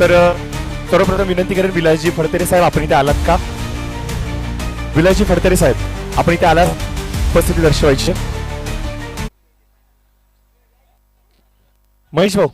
तर सर्वप्रथम विनंती करेन विलासजी फडतरे साहेब आपण इथे आलात का? विलासजी फडतरे साहेब आपण इथे आलात, उपस्थिती दर्शवायची. महेश भाऊ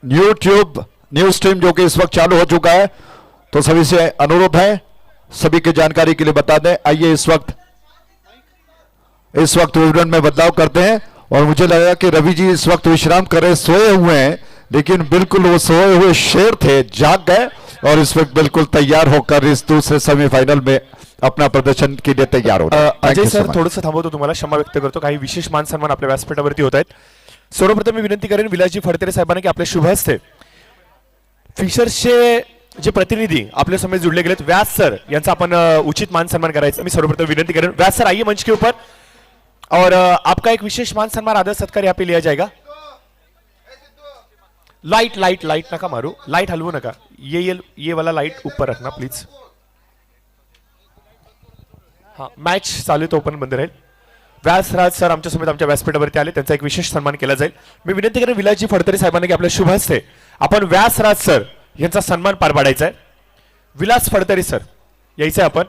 यूट्यूब न्यूज स्ट्रीम जो कि इस वक्त चालू हो चुका है, तो सभी से अनुरोध है सभी की जानकारी के लिए बता दें. आइए इस वक्त विवरण में बदलाव करते हैं. और मुझे लगा कि रवि जी इस वक्त विश्राम कर रहे, सोए हुए हैं, लेकिन बिल्कुल वो सोए हुए शेर थे, जाग गए और इस वक्त बिल्कुल तैयार होकर इस दूसरे सेमीफाइनल में अपना प्रदर्शन के लिए तैयार हो. अजय सर थोडंसं थांबवतो, तुम्हाला क्षमा व्यक्त करतो. काही विशेष मान सन्मान आपल्या व्यासपीठावरती होत आहेत. सर्वप्रथम मी विनंती करेन विलासजी फडतरे साहेबांना की आपल्या शुभ हस्ते फिशर्सचे जे प्रतिनिधी आपल्या समोर जुड़ले गेलेत व्यास सर यांचा आपण उचित मान सन्मान करायचा. मी सर्वप्रथम विनंती करेन व्यास सर आइए मंच के ऊपर और आपका एक विशेष मान सन्मान आदर सत्कार यहाँ पे लिया जाएगा. लाइट लाइट लाइट नका मारू, लाइट हलवू नका, ये वाला लाइट ऊपर रखना प्लीज. हाँ मॅच चालू तो पण बंद राहील. व्यासराज सर आमच्या समेत आमच्या व्यासपीठावरती आले, त्यांचा एक विशेष सन्मान केला जाईल. मी विनंती करेन विलासजी फडतरे साहेबांना की आपल्या शुभ हस्ते आपण व्यासराज सर यांचा सन्मान पार पाडायचा आहे. विलास फडतरे सर यायचं आपण.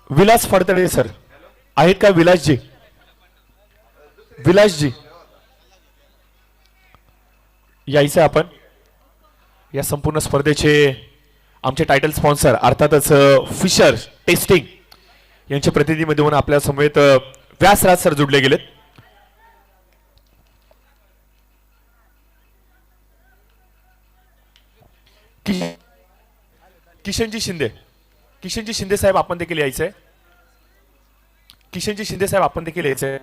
विलास फडतरे सर आहेत का? विलासजी, विलासजी यायचं आपण. या संपूर्ण स्पर्धेचे आमचे टायटल स्पॉन्सर अर्थातच फिशर टेस्टिंग यांचे प्रतिनिधी म्हणून आपल्या समेत व्यासराज सर जुडले गेलेत. किशनजी शिंदे साहेब आपण देखील यायचंय. किशनजी शिंदे साहेब आपण देखील यायचंय.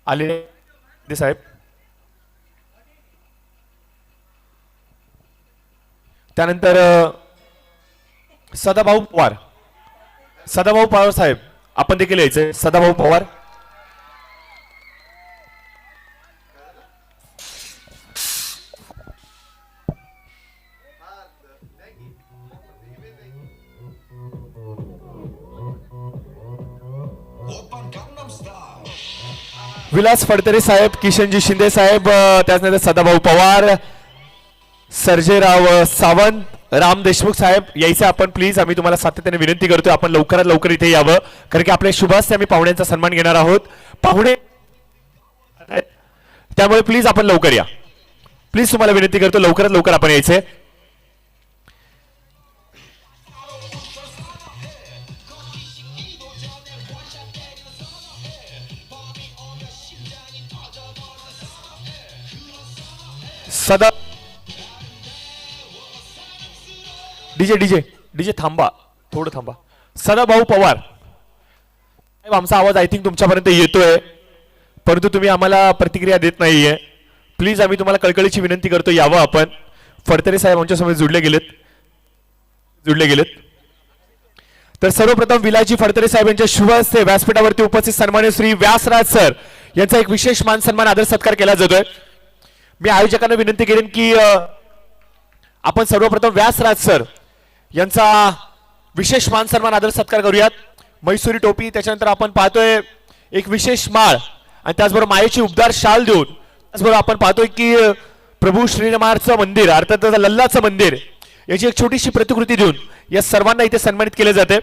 आले साहेब. त्यानंतर सदाभाऊ पवार साहेब आपण देखील यायचंय. सदाभाऊ पवार. विलास फडतरे साहेब, किशनजी शिंदे साहेब, त्यानंतर सदाभाऊ पवार, सर्जेराव सावंत, राम देशमुख साहेब यायचे आपण प्लीज. आम्ही तुम्हाला सातत्याने विनंती करतोय आपण लवकरात लवकर इथे यावं, कारण की आपल्या शुभ हस्ते आम्ही पाहुण्यांचा सन्मान घेणार आहोत. पाहुणे त्यामुळे प्लीज आपण लवकर या. प्लीज तुम्हाला विनंती करतो लवकरात लवकर आपण यायचे. सदा डीजे थांबा, थोडं थांबा. सदाभाऊ पवार आमचा आवाज आय थिंक तुमच्यापर्यंत येतोय, परंतु तुम्ही आम्हाला प्रतिक्रिया देत नाहीये. प्लीज आम्ही तुम्हाला कळकळीची विनंती करतो यावं आपण. फडतरे साहेब आमच्या समोर जुडले गेलेत. तर सर्वप्रथम विलासजी फडतरे साहेब यांच्या शुभ हस्ते व्यासपीठावरती उपस्थित सन्माननीय श्री व्यासराज सर यांचा एक विशेष मान सन्मान आदर सत्कार केला जातोय. मी आयोजकांना विनंती करेन की आपण सर्वप्रथम व्यासराज सर यांचा विशेष मान सन्मान आदर सत्कार करूयात. मैसुरी टोपी, त्याच्यानंतर आपण पाहतोय एक विशेष माळ आणि त्याचबरोबर मायेची उबदार शाल देऊन त्याचबरोबर आपण पाहतोय की प्रभू श्रीरामाचं मंदिर अर्थात लल्लाचं मंदिर याची एक छोटीशी प्रतिकृती देऊन या सर्वांना इथे सन्मानित केले जाते.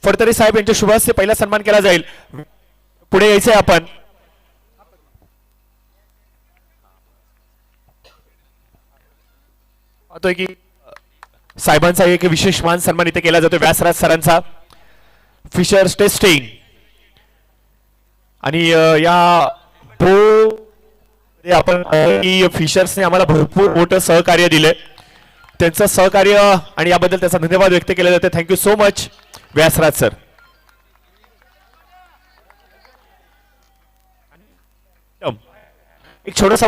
फडतरे साहेब यांच्या शुभ हस्ते पहिला सन्मान केला जाईल. पुढे यायचंय आपण. पाहतोय की साहेबांचा एक विशेष मान सन्मान इथे केला जातो व्यासराज सरांचा. फिशर्स टेस्टिंग आणि या आपण फिशर्सने आम्हाला भरपूर मोठं सहकार्य दिले. त्यांचं सहकार्य आणि याबद्दल त्याचा धन्यवाद व्यक्त केला जातो. Thank you so much Vyasraj sir. एक छोटासा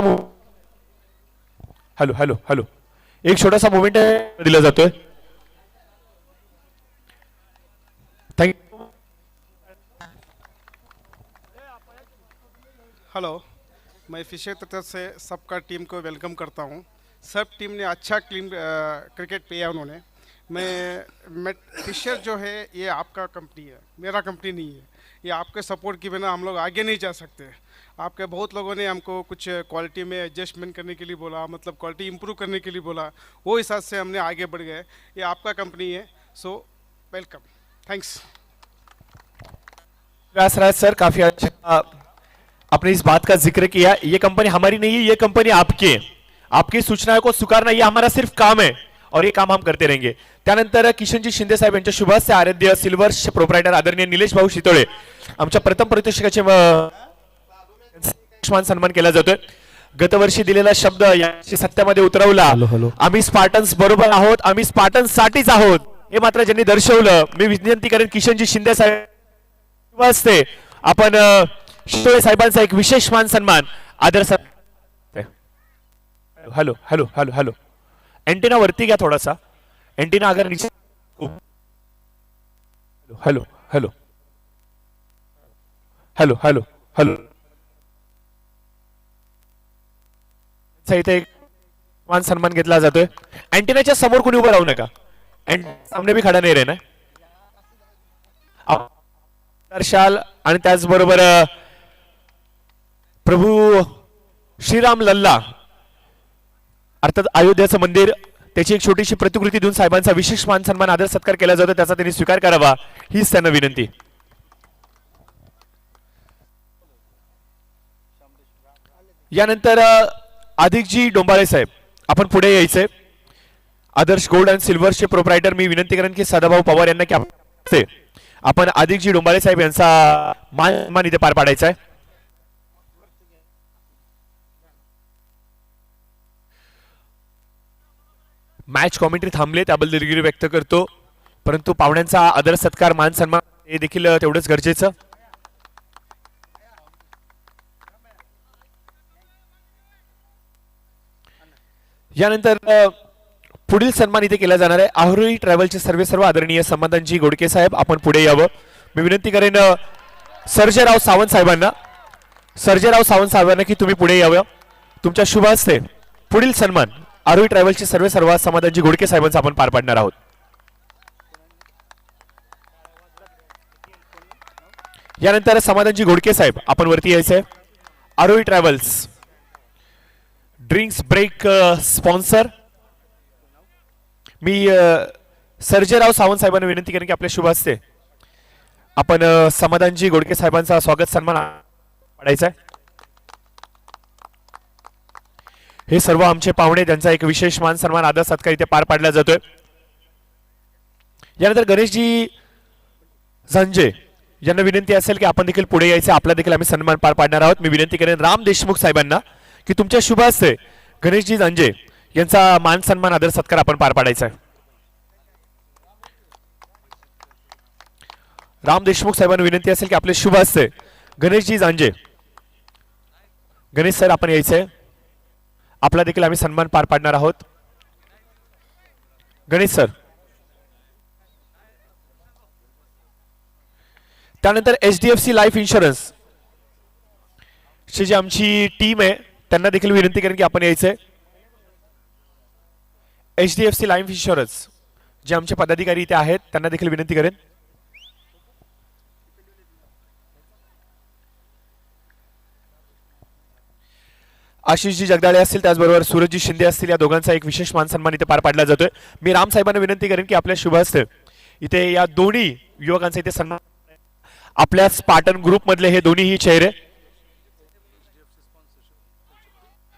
हॅलो हॅलो हॅलो एक छोटासा मुवमेंट दिला जातोय. थँक्यू. हेलो, मैं फिशर तरफ से सबका टीम को वेलकम करता हूँ. सब टीम ने अच्छा क्रिकेट किया उन्होंने. मैं फिशर जो है ये आपका कंपनी है, मेरा कंपनी नहीं है. ये आपके सपोर्ट के बिना हम लोग आगे नहीं जा सकते. आपके बहुत लोगों ने हमको कुछ क्वालिटी में एडजस्टमेंट करने के लिए बोला, मतलब क्वालिटी इंप्रूव करने के लिए बोला. वो हिसाब से हमने आगे बढ़ गए. ये आपका कंपनी है, सो वेलकम. थैंक्स. व्यासराज सर, काफी अच्छा आपने इस बात का जिक्र किया. ये कंपनी हमारी नहीं है, ये कंपनी आपकी है. आपकी सूचनाओं को स्वीकारना ये हमारा सिर्फ काम है और ये काम हम करते रहेंगे. त्यानंतर किशनजी शिंदे साहेब यांच्या शुभ हस्ते आराध्य सिल्वर प्रोप्रायटर आदरणीय निलेश भाऊ शितोळे आमच्या प्रथम पारितोषिकाचे सन्मान केला जातोय. गतवर्षी दिलेला शब्द याची सत्यामध्ये उतरवला. आम्ही स्पार्टन्स बरोबर आहोत, आम्ही स्पार्टन्स साठीच आहोत हे मात्र ज्यांनी दर्शवलं. मी विनंती करेन किशनजी शिंदे साहेब हस्ते आपण शितोळे साहेबांचा एक विशेष मान सन्मान आदर. Hello hello hello hello antenna वरती घ्या थोडासा. एंटीना अगर नीचे. Hello hello hello hello hello इथे एक मान सन्मान घेतला जातोय. अँटिनाच्या समोर कोणी उभं राहू नका. सामने भी खडा नाही रे ना. दर्शाल आणि त्याचबरोबर प्रभू श्रीराम लल्ला अर्थात अयोध्याचं मंदिर त्याची एक छोटीशी प्रतिकृती देऊन साहेबांचा विशेष मान सन्मान आदर सत्कार केला जातो. त्याचा त्यांनी स्वीकार करावा हीच त्यांना विनंती. यानंतर अधिकजी डोंबाळे साहेब आपण पुढे यायचे. आदर्श गोल्ड अँड सिल्वरचे प्रोप्रायटर मी विनंती करेन की सदाभाऊ पवार यांना की आपण अधिकजी डोंबाळे साहेब यांचा मान सन्मान इथे पार पाडायचा आहे. मॅच कॉमेंट्री थांबले त्याबद्दल दिलगिरी व्यक्त करतो, परंतु पाहुण्यांचा आदर सत्कार मान सन्मान हे देखील तेवढंच गरजेचं. यानंतर पुढील सन्मान इथे केला जाणार आहे. आरोही ट्रॅव्हलचे सर्व आदरणीय समाधानजी गोडके साहेब आपण पुढे यावं. मी विनंती करेन सर्जेराव सावंत साहेबांना की तुम्ही पुढे यावं. तुमच्या शुभ हस्ते पुढील सन्मान आरोही ट्रॅव्हलचे सर्व समाधानजी गोडके साहेबांचा आपण पार पाडणार आहोत. यानंतर समाधानजी गोडके साहेब आपण वरती यायचंय. आरोही ट्रॅव्हल्स ड्रिंक्स ब्रेक स्पॉन्सर मी सर्जेराव सावंत साहेबांना विनंती करेन की आपल्या शुभ हस्ते आपण समाधानजी गोडके साहेबांचा स्वागत सन्मान पाडायचा आहे. हे सर्व आमचे पाहुणे त्यांचा एक विशेष मान सन्मान आदर सत्कार इथे पार पाडला जातोय. यानंतर गणेशजी झांजे यांना विनंती असेल की आपण देखील पुढे यायचे. आपला देखील आम्ही सन्मान पार पाडणार आहोत. मी विनंती करेन राम देशमुख साहेबांना की तुमच्या शुभ हस्ते गणेशजी झांजे यांचा मान सन्मान आदर सत्कार आपण पार पाडायचा आहे. राम देशमुख साहेबांना विनंती असेल की आपले शुभ हस्ते गणेशजी झांजे गणेश सर आपण यायचंय. आपला देखील आम्ही सन्मान पार पाडणार आहोत. गणेश सर. त्यानंतर एचडीएफसी लाईफ इन्शुरन्स ची जी आमची टीम आहे त्यांना देखील विनंती करेन की आपण यायचंय. एचडीएफसी लाईफ इन्शुरन्स जे आमचे पदाधिकारी इथे आहेत त्यांना देखील विनंती करेन. आशिषजी जगदाळे असतील, त्याचबरोबर सूरजजी शिंदे असतील, या दोघांचा एक विशेष मान सन्मान इथे पार पाडला जातोय. मी राम साहेबांना विनंती करेन की आपल्या शुभ हस्ते इथे या दोन्ही युवकांचा इथे सन्मान, आपल्या स्पार्टन ग्रुप मधले हे दोन्हीही चेहरे,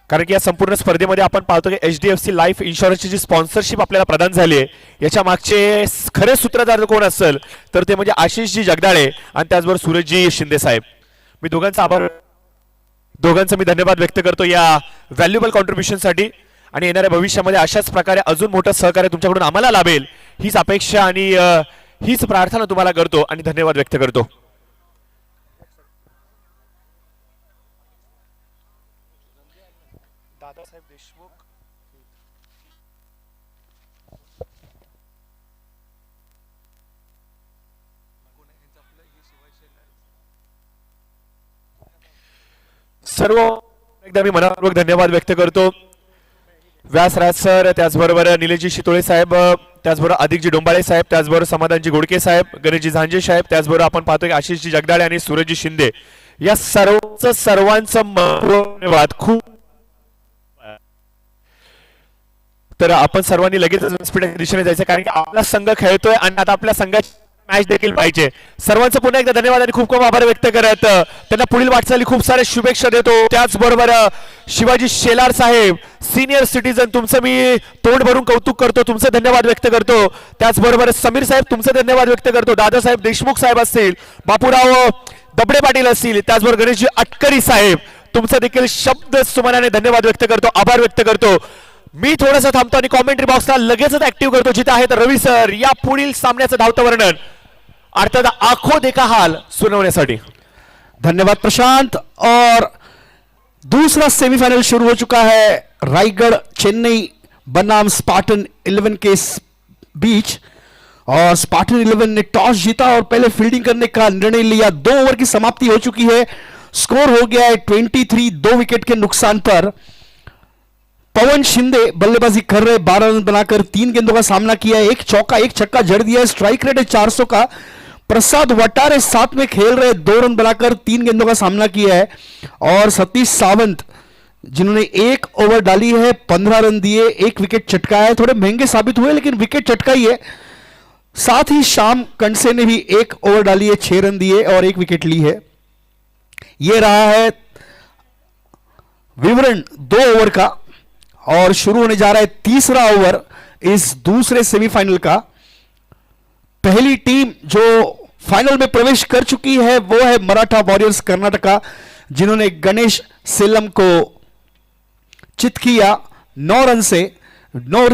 कारण की या संपूर्ण स्पर्धेमध्ये आपण पाहतो की HDFC लाईफ इन्शुरन्सची जी स्पॉन्सरशिप आपल्याला प्रदान झाली आहे, याच्या मागचे खरे सूत्रधार कोण असेल तर ते म्हणजे आशिषजी जगदाळे आणि त्याचबरोबर सूरजजी शिंदे साहेब. मी दोघांचा मी धन्यवाद व्यक्त करतो या व्हॅल्युएबल कॉन्ट्रीब्युशनसाठी, आणि येणाऱ्या भविष्यामध्ये अशाच प्रकारे अजून मोठं सहकार्य तुमच्याकडून आम्हाला लाभेल हीच अपेक्षा आणि हीच प्रार्थना तुम्हाला करतो आणि धन्यवाद व्यक्त करतो. दादासाहेब देशमुख, सर्व एकदा मी मनापूर्वक धन्यवाद व्यक्त करतो. व्यासराज सर, त्याचबरोबर निलेशजी शितोळे साहेब, त्याचबरोबर अधिकजी डोंबाळे साहेब, त्याचबरोबर समाधानजी घोडके साहेब, गणेशजी झांजे साहेब, त्याचबरोबर आपण पाहतो की आशिषजी जगदाळे आणि सूरजजी शिंदे, या सर्वांचं धन्यवाद. खूप तर आपण सर्वांनी लगेच व्यासपीठाच्या दिशेने जायचं, कारण की आपला संघ खेळतोय आणि आता आपल्या संघाची मॅच देखील पाहिजे. सर्वांचं पुन्हा एकदा धन्यवाद आणि खूप खूप आभार व्यक्त करत त्यांना पुढील वाटचाली खूप सारे शुभेच्छा देतो. त्याचबरोबर शिवाजी शेलार साहेब, सिनियर सिटीजन, तुमचं मी तोंड भरून कौतुक करतो, तुमचं धन्यवाद व्यक्त करतो. त्याचबरोबर समीर साहेब, तुमचं धन्यवाद व्यक्त करतो. दादासाहेब देशमुख साहेब असतील, बापूराव दबडे पाटील असतील, त्याचबरोबर गणेशजी अटकरी साहेब, तुमचं देखील शब्द सुमनाने धन्यवाद व्यक्त करतो, आभार व्यक्त करतो. मी थोडंसं थांबतो आणि कॉमेंट्री बॉक्सला लगेचच ऍक्टिव्ह करतो जिथे आहेत रवी सर या पुढील सामन्याचं धावतं वर्णन अर्थात आंखों देखा हाल सुनावण्यासाठी. धन्यवाद प्रशांत. और दूसरा सेमीफाइनल शुरू हो चुका है रायगढ़ चेन्नई बनाम स्पार्टन 11 के बीच, और स्पार्टन 11 ने टॉस जीता और पहले फील्डिंग करने का निर्णय लिया. 2 ओवर की समाप्ति हो चुकी है, स्कोर हो गया है 23, 2 विकेट के नुकसान पर. पवन शिंदे बल्लेबाजी कर रहे, 12 रन बनाकर 3 गेंदों का सामना किया है, 1 चौका 1 छक्का जड़ दिया है, स्ट्राइक रेट है 400 का. प्रसाद वटारे साथ में खेल रहे, 2 रन बनाकर 3 गेंदों का सामना किया है. और सतीश सावंत जिन्होंने 1 ओवर डाली है, 15 रन दिए, 1 विकेट चटकाया है. थोड़े महंगे साबित हुए लेकिन विकेट चटकाई है. साथ ही श्याम कंडसे ने भी 1 ओवर डाली है, 6 रन दिए और 1 विकेट ली है. यह रहा है विवरण 2 ओवर का, और शुरू होने जा रहा है तीसरा ओवर इस दूसरे सेमीफाइनल का. पहली टीम जो फाइनल में प्रवेश कर चुकी है वो है मराठा वॉरियर्स कर्नाटका, जिन्होंने गणेश सेलम को चित किया 9 रन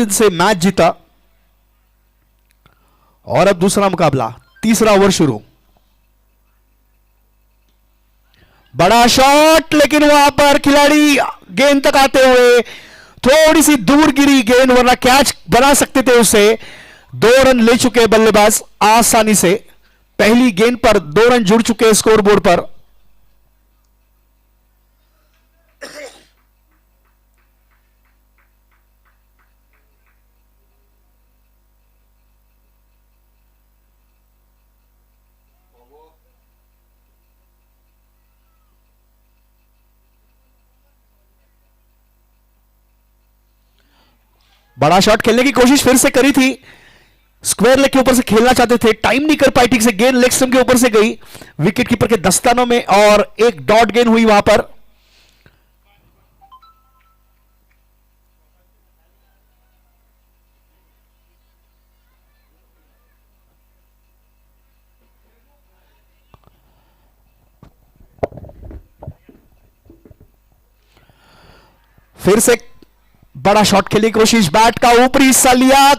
से मैच जीता. और अब दूसरा मुकाबला, तीसरा ओवर शुरू. बड़ा शॉट, लेकिन वहां पर खिलाड़ी गेंद तक आते हुए थोड़ी सी दूर गिरी गेंद, वरना कैच बना सकते थे उसे. 2 रन ले चुके बल्लेबाज आसानी से, पहली गेंद पर 2 रन जुड़ चुके स्कोरबोर्ड पर. बड़ा शॉट खेलने की कोशिश फिर से करी थी, स्क्वायर लेग के ऊपर से खेलना चाहते थे, टाइम नहीं कर पाई ठीक से, गेंद लेग स्टंप के ऊपर से गई विकेट कीपर के दस्तानों में और एक डॉट गेंद हुई वहां पर. फिर से बड़ा शॉट खेलने की कोशिश, बैट का ऊपरी हिस्सा लिया,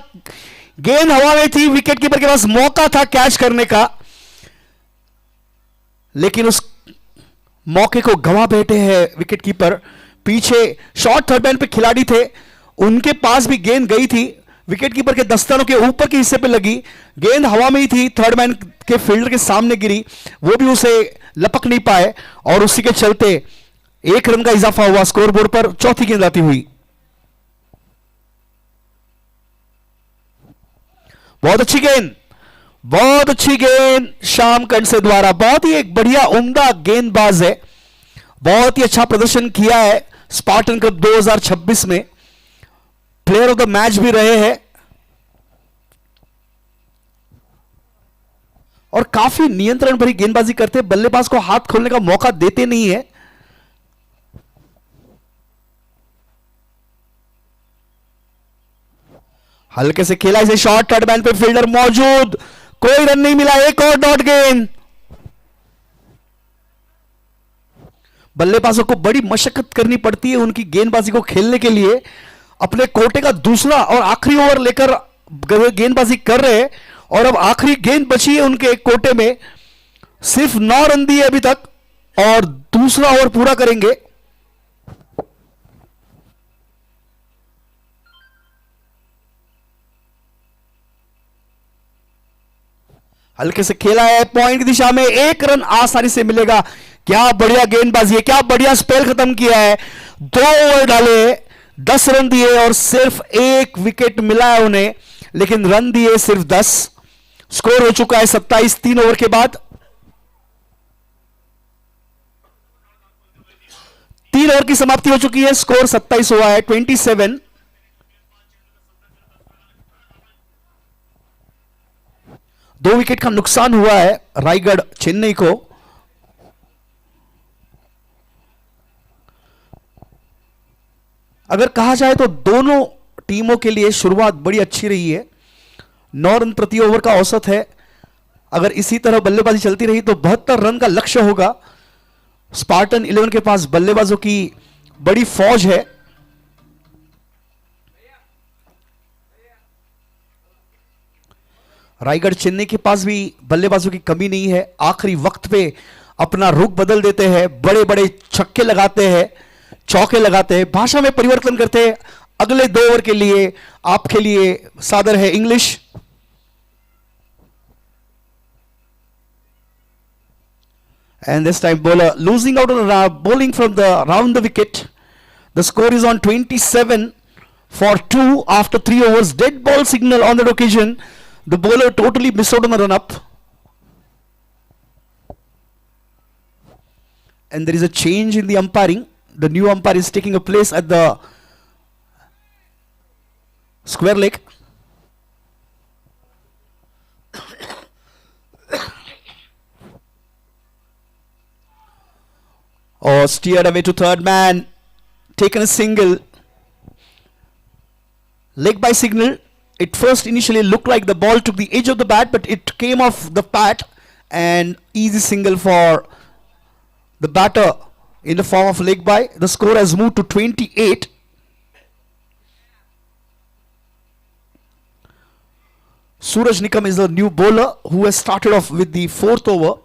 गेंद हवा में थी, विकेट कीपर के पास मौका था कैच करने का, लेकिन उस मौके को गंवा बैठे हैं विकेट कीपर. पीछे शॉर्ट थर्ड मैन पे खिलाड़ी थे, उनके पास भी गेंद गई थी, विकेट कीपर के दस्तानों के ऊपर के हिस्से पे लगी, गेंद हवा में ही थी, थर्ड मैन के फील्डर के सामने गिरी, वो भी उसे लपक नहीं पाए और उसी के चलते 1 रन का इजाफा हुआ स्कोरबोर्ड पर. चौथी गेंद आती हुई, बहुत अच्छी गेंद श्याम कंडसे द्वारा. बहुत ही एक बढ़िया उम्दा गेंदबाज है, बहुत ही अच्छा प्रदर्शन किया है स्पार्टन कप 2026 में प्लेयर ऑफ द मैच भी रहे हैं और काफी नियंत्रण भरी गेंदबाजी करते, बल्लेबाज को हाथ खोलने का मौका देते नहीं है। हल्के से खेला इसे शॉट, थर्ड मैन पे फील्डर मौजूद, कोई रन नहीं मिला, एक और डॉट गेंद। बल्लेबाजों को बड़ी मशक्कत करनी पड़ती है उनकी गेंदबाजी को खेलने के लिए। अपने कोटे का दूसरा और आखिरी ओवर लेकर गेंदबाजी कर रहे हैं और अब आखिरी गेंद बची है उनके कोटे में। सिर्फ 9 रन दिए अभी तक और दूसरा ओवर पूरा करेंगे। हल्के से खेला है पॉइंट की दिशा में, एक रन आसानी से मिलेगा। क्या बढ़िया गेंदबाजी है, क्या बढ़िया स्पेल खत्म किया है। 2 ओवर डाले, 10 रन दिए और सिर्फ 1 विकेट मिला है उन्हें, लेकिन रन दिए सिर्फ 10। स्कोर हो चुका है 27 3 ओवर के बाद। 3 ओवर की समाप्ति हो चुकी है, स्कोर 27 हुआ है 27। दो विकेट का नुकसान हुआ है रायगढ़ चेन्नई को। अगर कहा जाए तो दोनों टीमों के लिए शुरुआत बड़ी अच्छी रही है। 9 रन प्रति ओवर का औसत है। अगर इसी तरह बल्लेबाजी चलती रही तो 72 रन का लक्ष्य होगा। स्पार्टन 11 के पास बल्लेबाजों की बड़ी फौज है। रायगढ़ चेन्नई के पास भी बल्लेबाजों की कमी नहीं है। आखिरी वक्त पे अपना रुख बदल देते हैं, बड़े बड़े छक्के लगाते हैं, चौके लगाते हैं, भाषा में परिवर्तन करते हैं। अगले 2 ओवर के लिए आपके लिए सादर है English. And this time bowler losing out on bowling from the round the wicket. The score is on 27 for 2 after 3 overs. Dead ball signal on that occasion. The bowler totally missed out on the run up. And there is a change in the umpiring. The new umpire is taking a place at the square leg. Oh, steered away to third man. Taken a single. Leg by signal. It first initially looked like the ball took the edge of the bat, but it came off the bat, and easy single for the batter in the form of leg by. The score has moved to 28. Suraj Nikam is the new bowler who has started off with the 4th over.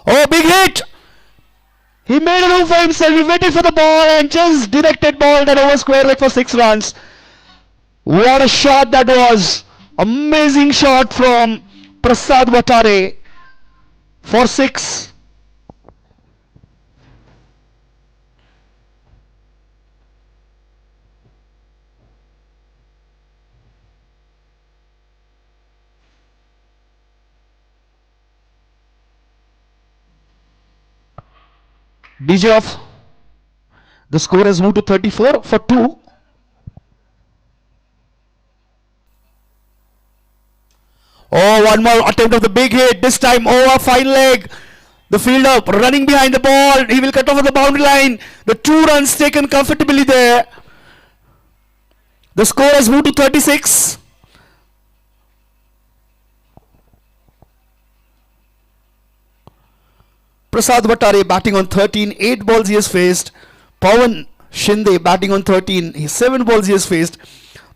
Oh, big hit! He made a room for himself. He waited for the ball and just directed ball that over square leg for 6 runs. What a shot that was! Amazing shot from Prasad Vatare for 6. DJ off. The score has moved to 34 for 2. Oh, one more attempt of the big hit. This time over fine leg. The fielder running behind the ball. He will cut off at the boundary line. The 2 runs taken comfortably there. The score has moved to 36. Prasad Vatare batting on 13, 8 balls he has faced. Pawan Shinde batting on 13, 7 balls he has faced.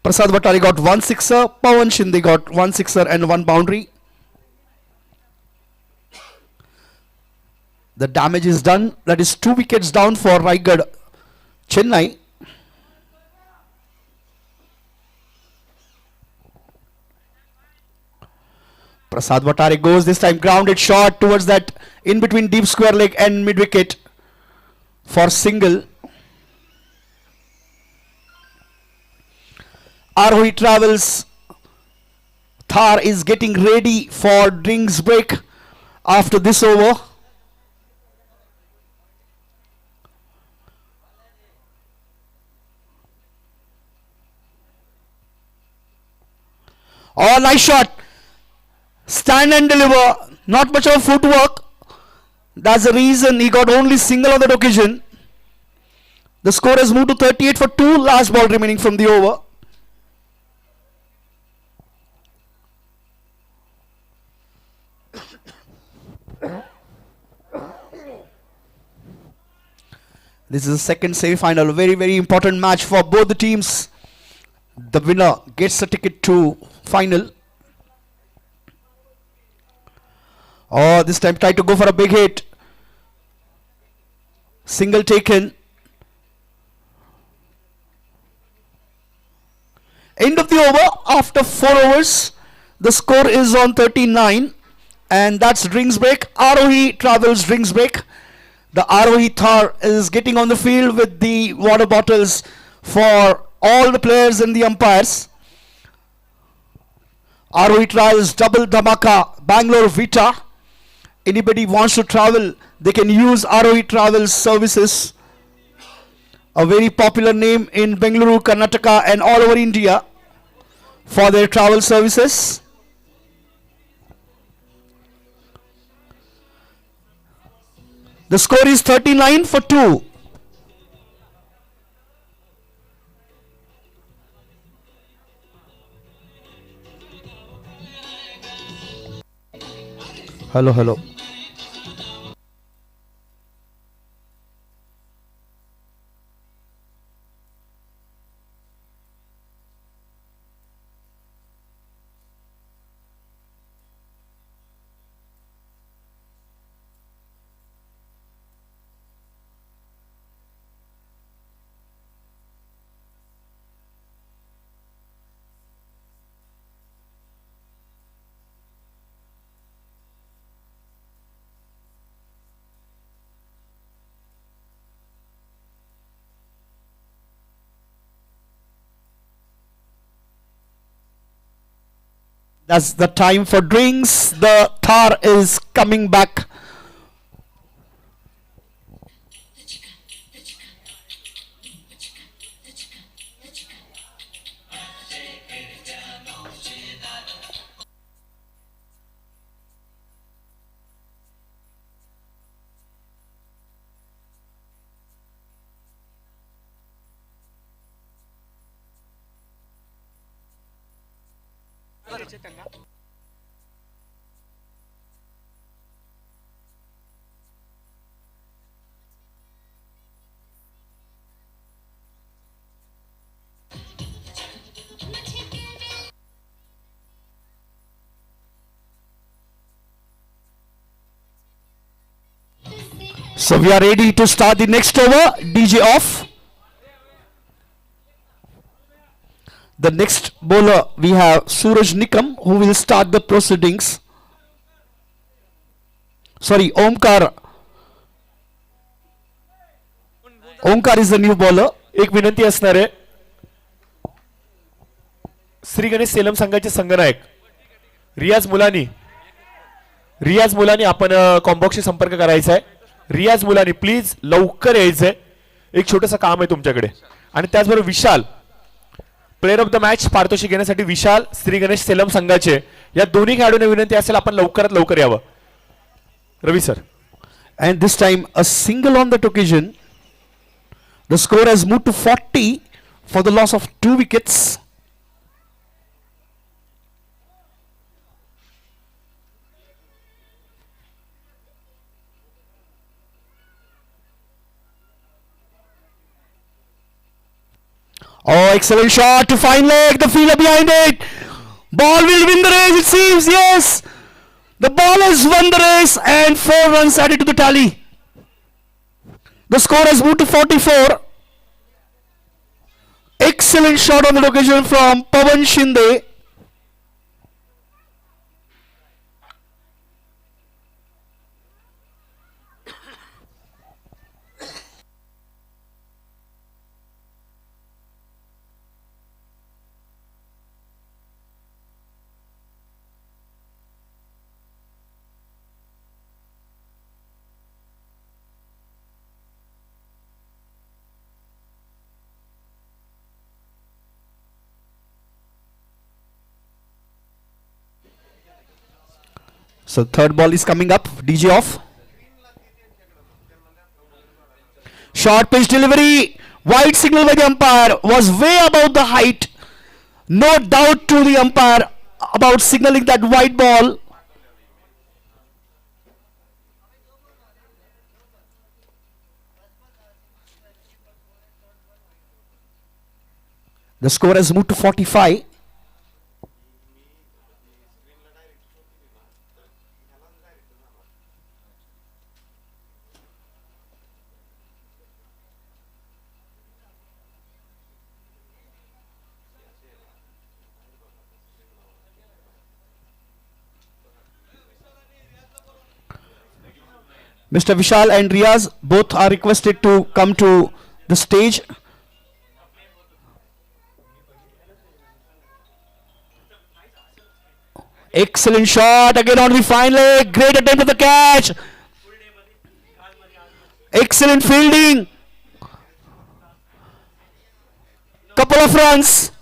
Prasad Vatare got 1 sixer, Pawan Shinde got 1 sixer and 1 boundary. The damage is done. That is 2 wickets down for Raigad Chennai. Prasad Vatare goes this time, grounded shot towards that in between deep square leg and mid wicket for single. Arohi Travels Thar is getting ready for drinks break after this over. Oh, nice shot. Stand and deliver. Not much of footwork. That's the reason he got only single on that occasion. The score has moved to 38 for 2. Last ball remaining from the over. This is the second semi-final. Very, very important match for both the teams. The winner gets a ticket to final. Oh, this time try to go for a big hit. Single taken. End of the over after 4 overs. The score is on 39. And that's drinks break. Arohi Travels drinks break. The Arohi Thar is getting on the field with the water bottles for all the players and the umpires. Arohi Travels double dhamaka Bangalore Vita. Anybody wants to travel, they can use Arohi Travels services. A very popular name in Bengaluru, Karnataka and all over India for their travel services. The score is 39 for 2. Hello. That's the time for drinks. The Thar is coming back. So we are ready to start the next over. DJ off. The next bowler we have Suraj Nikam, who will start the proceedings. Sorry, Omkar. Omkar is the new bowler. एक विनंती असणार आहे, श्री गणेश सेलम संघाचे संघनायक रियाज मुलानी आपण कॉम्बॉक्सशी संपर्क करायचा आहे. रियाज मुलानी प्लीज लवकर यायचंय, एक छोटंसं काम आहे तुमच्याकडे. आणि त्याचबरोबर विशाल, प्लेअर ऑफ द मॅच पारितोषिक घेण्यासाठी विशाल श्री गणेश सेलम संघाचे या दोन्ही खेळाडूंना विनंती असेल आपण लवकरात लवकर यावं. रवी sir. And this time a single on that occasion. The score has moved to 40 for the loss of 2 wickets. Oh, excellent shot to fine leg, the fielder behind it. Ball will win the race, it seems. Yes, the ball has won the race and 4 runs added to the tally. The score has moved to 44. Excellent shot on the occasion from Pawan Shinde. So third ball is coming up. DJ off. Short pitch delivery. Wide signal by the umpire was way above the height. No doubt to the umpire about signaling that wide ball. The score has moved to 45. Mr. Vishal and Riaz both are requested to come to the stage. Excellent shot again on the fine leg. Great attempt at the catch. Excellent fielding. Couple of runs.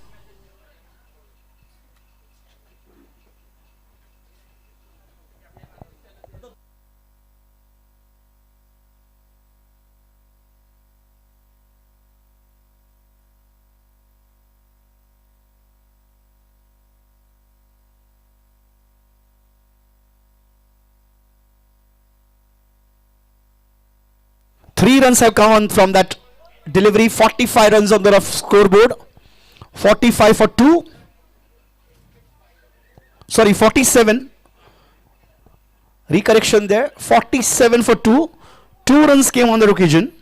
Three runs have come on from that delivery. 45 runs on the rough scoreboard. 45 for 2. Sorry, 47. Recorrection there. 47 for 2. 2 runs came on the occasion.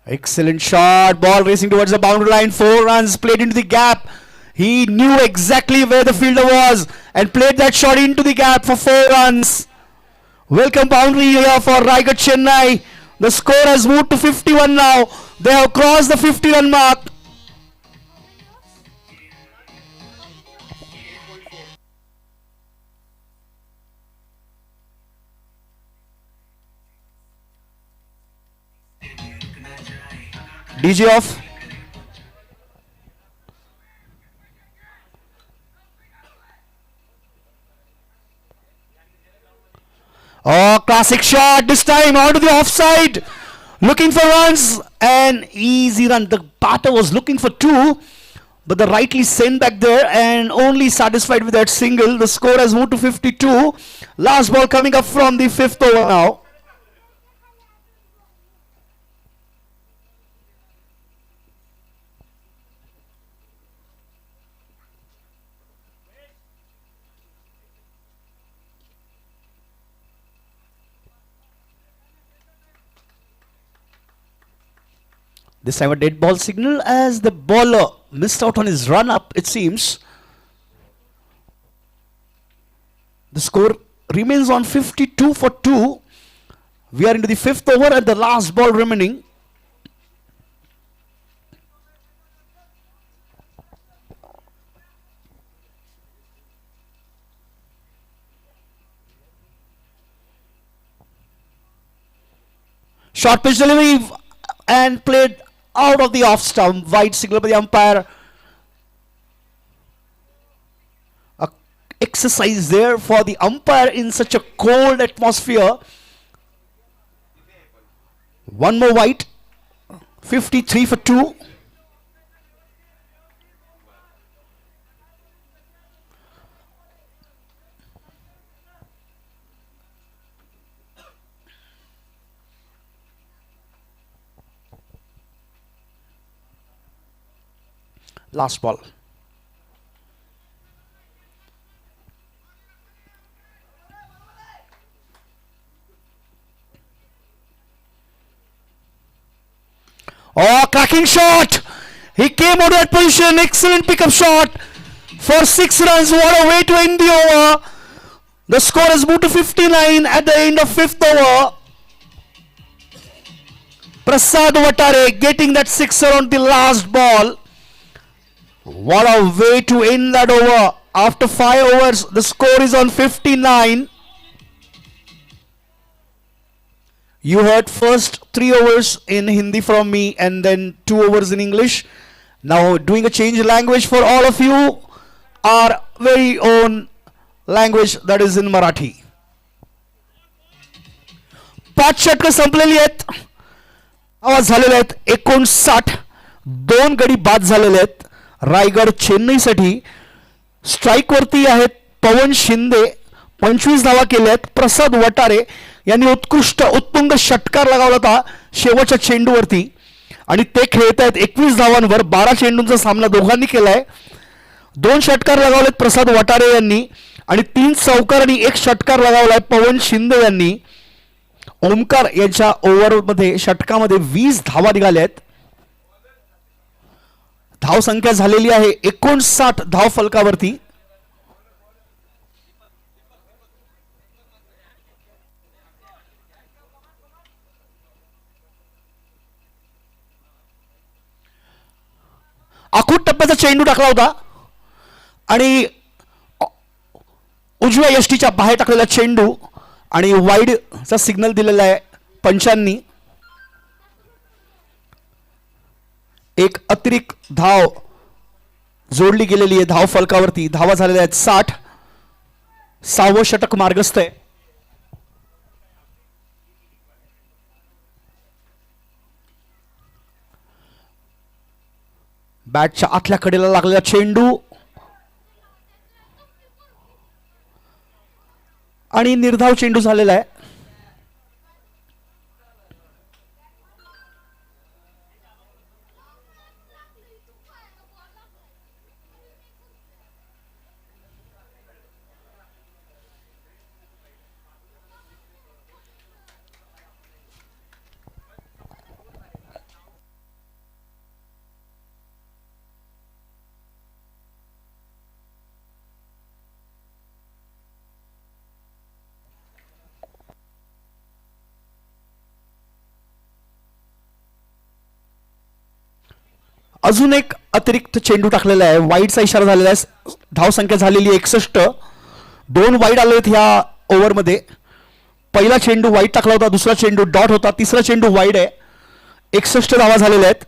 Excellent shot. Ball racing towards the boundary line. 4 runs played into the gap. He knew exactly where the fielder was and played that shot into the gap for 4 runs. Welcome boundary here for Raigad Chennai. The score has moved to 51 now. They have crossed the 50-run mark. DJ off. Oh, classic shot this time out of the offside. Looking for runs. An easy run. The batter was looking for 2, but the rightly sent back there and only satisfied with that single. The score has moved to 52. Last ball coming up from the 5th over now. This time a dead ball signal as the bowler missed out on his run up, it seems. The score remains on 52 for 2. We are into the 5th over and the last ball remaining. Short pitch delivery and played out of the off stump. Wide signal by the umpire. A exercise there for the umpire in such a cold atmosphere. One more wide. 53 for 2. Last ball. Oh, cracking shot! He came out of that position. Excellent pickup shot for 6 runs. What a way to end the over. The score has moved to 59 at the end of 5th over. Prasad Vatare getting that 6er on the last ball. What a way to end that over. After 5 overs, the score is on 59. You heard first 3 overs in Hindi from me and then 2 overs in English. Now doing a change language for all of you, our very own language, that is in Marathi. 5 षटकं संपलेली आहेत. आवाज झालेले आहेत 59. 2 गडी बाद झालेले आहेत. Raigad चेन्नईसाठी strike वरती आहेत पवन शिंदे, 25 धावा केल्या आहेत. प्रसाद वटारे यांनी उत्तुंग षटकार लगावला होता शेवटच्या चेंडूवरती आणि ते खेळत आहेत 21 धावांवर. 12 चेंडूंचा सामना दोघांनी केलाय. 2 षटकार लगावलेत प्रसाद वटारे यांनी आणि 3 चौकार आणि 1 षटकार लगावलाय पवन शिंदे यांनी. ओमकार यांच्या ओव्हरमध्ये षटकामध्ये 20 धावा निघाल्या आहेत. धाव संख्या झालेली आहे 59 धाव फलकावरती. आखूट टप्प्याचा चेंडू टाकला होता आणि उजव्या यष्टीच्या बाहेर टाकलेला चेंडू आणि वाईडचा सिग्नल दिलेला आहे पंचांनी. एक अतिरिक्त धाव जोडली गेलेली आहे धाव फलकावरती. धावा झालेल्या आहेत 60. 6वं षटक मार्गस्थ आहे. बॅटच्या आतल्या कडेला लागलेला चेंडू आणि निर्धाव चेंडू झालेला आहे. अजून एक अतिरिक्त चेंडू टाकलेला आहे. वाईडचा इशारा झालेला आहे. धाव संख्या झालेली 61. 2 वाईड आले आहेत ह्या ओव्हरमध्ये. पहिला चेंडू वाईड टाकला होता, दुसरा चेंडू डॉट होता, तिसरा चेंडू वाईड आहे. 61 धावा झालेल्या आहेत.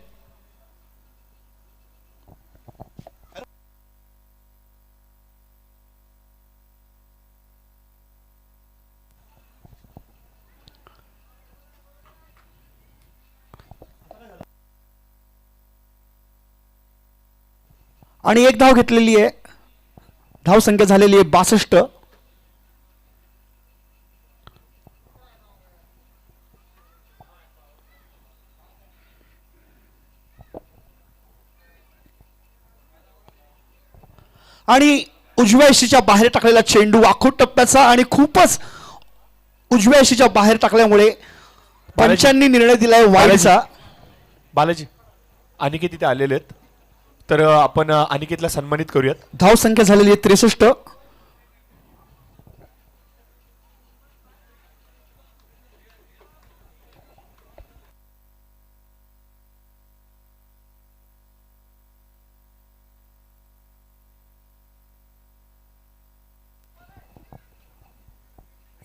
आणि 1 धाव घेतलेली आहे. धाव संख्या झालेली आहे 62. आणि उजव्या यशीच्या बाहेर टाकलेला चेंडू आखूट टप्प्याचा आणि खूपच उजव्या यशीच्या बाहेर टाकल्यामुळे पंचांनी निर्णय दिलाय वाईडचा. बालाजी अनिकेत इथे आलेले आहेत, तर आपण अनिकेतला सन्मानित करूयात. धाव संख्या झालेली आहे 63.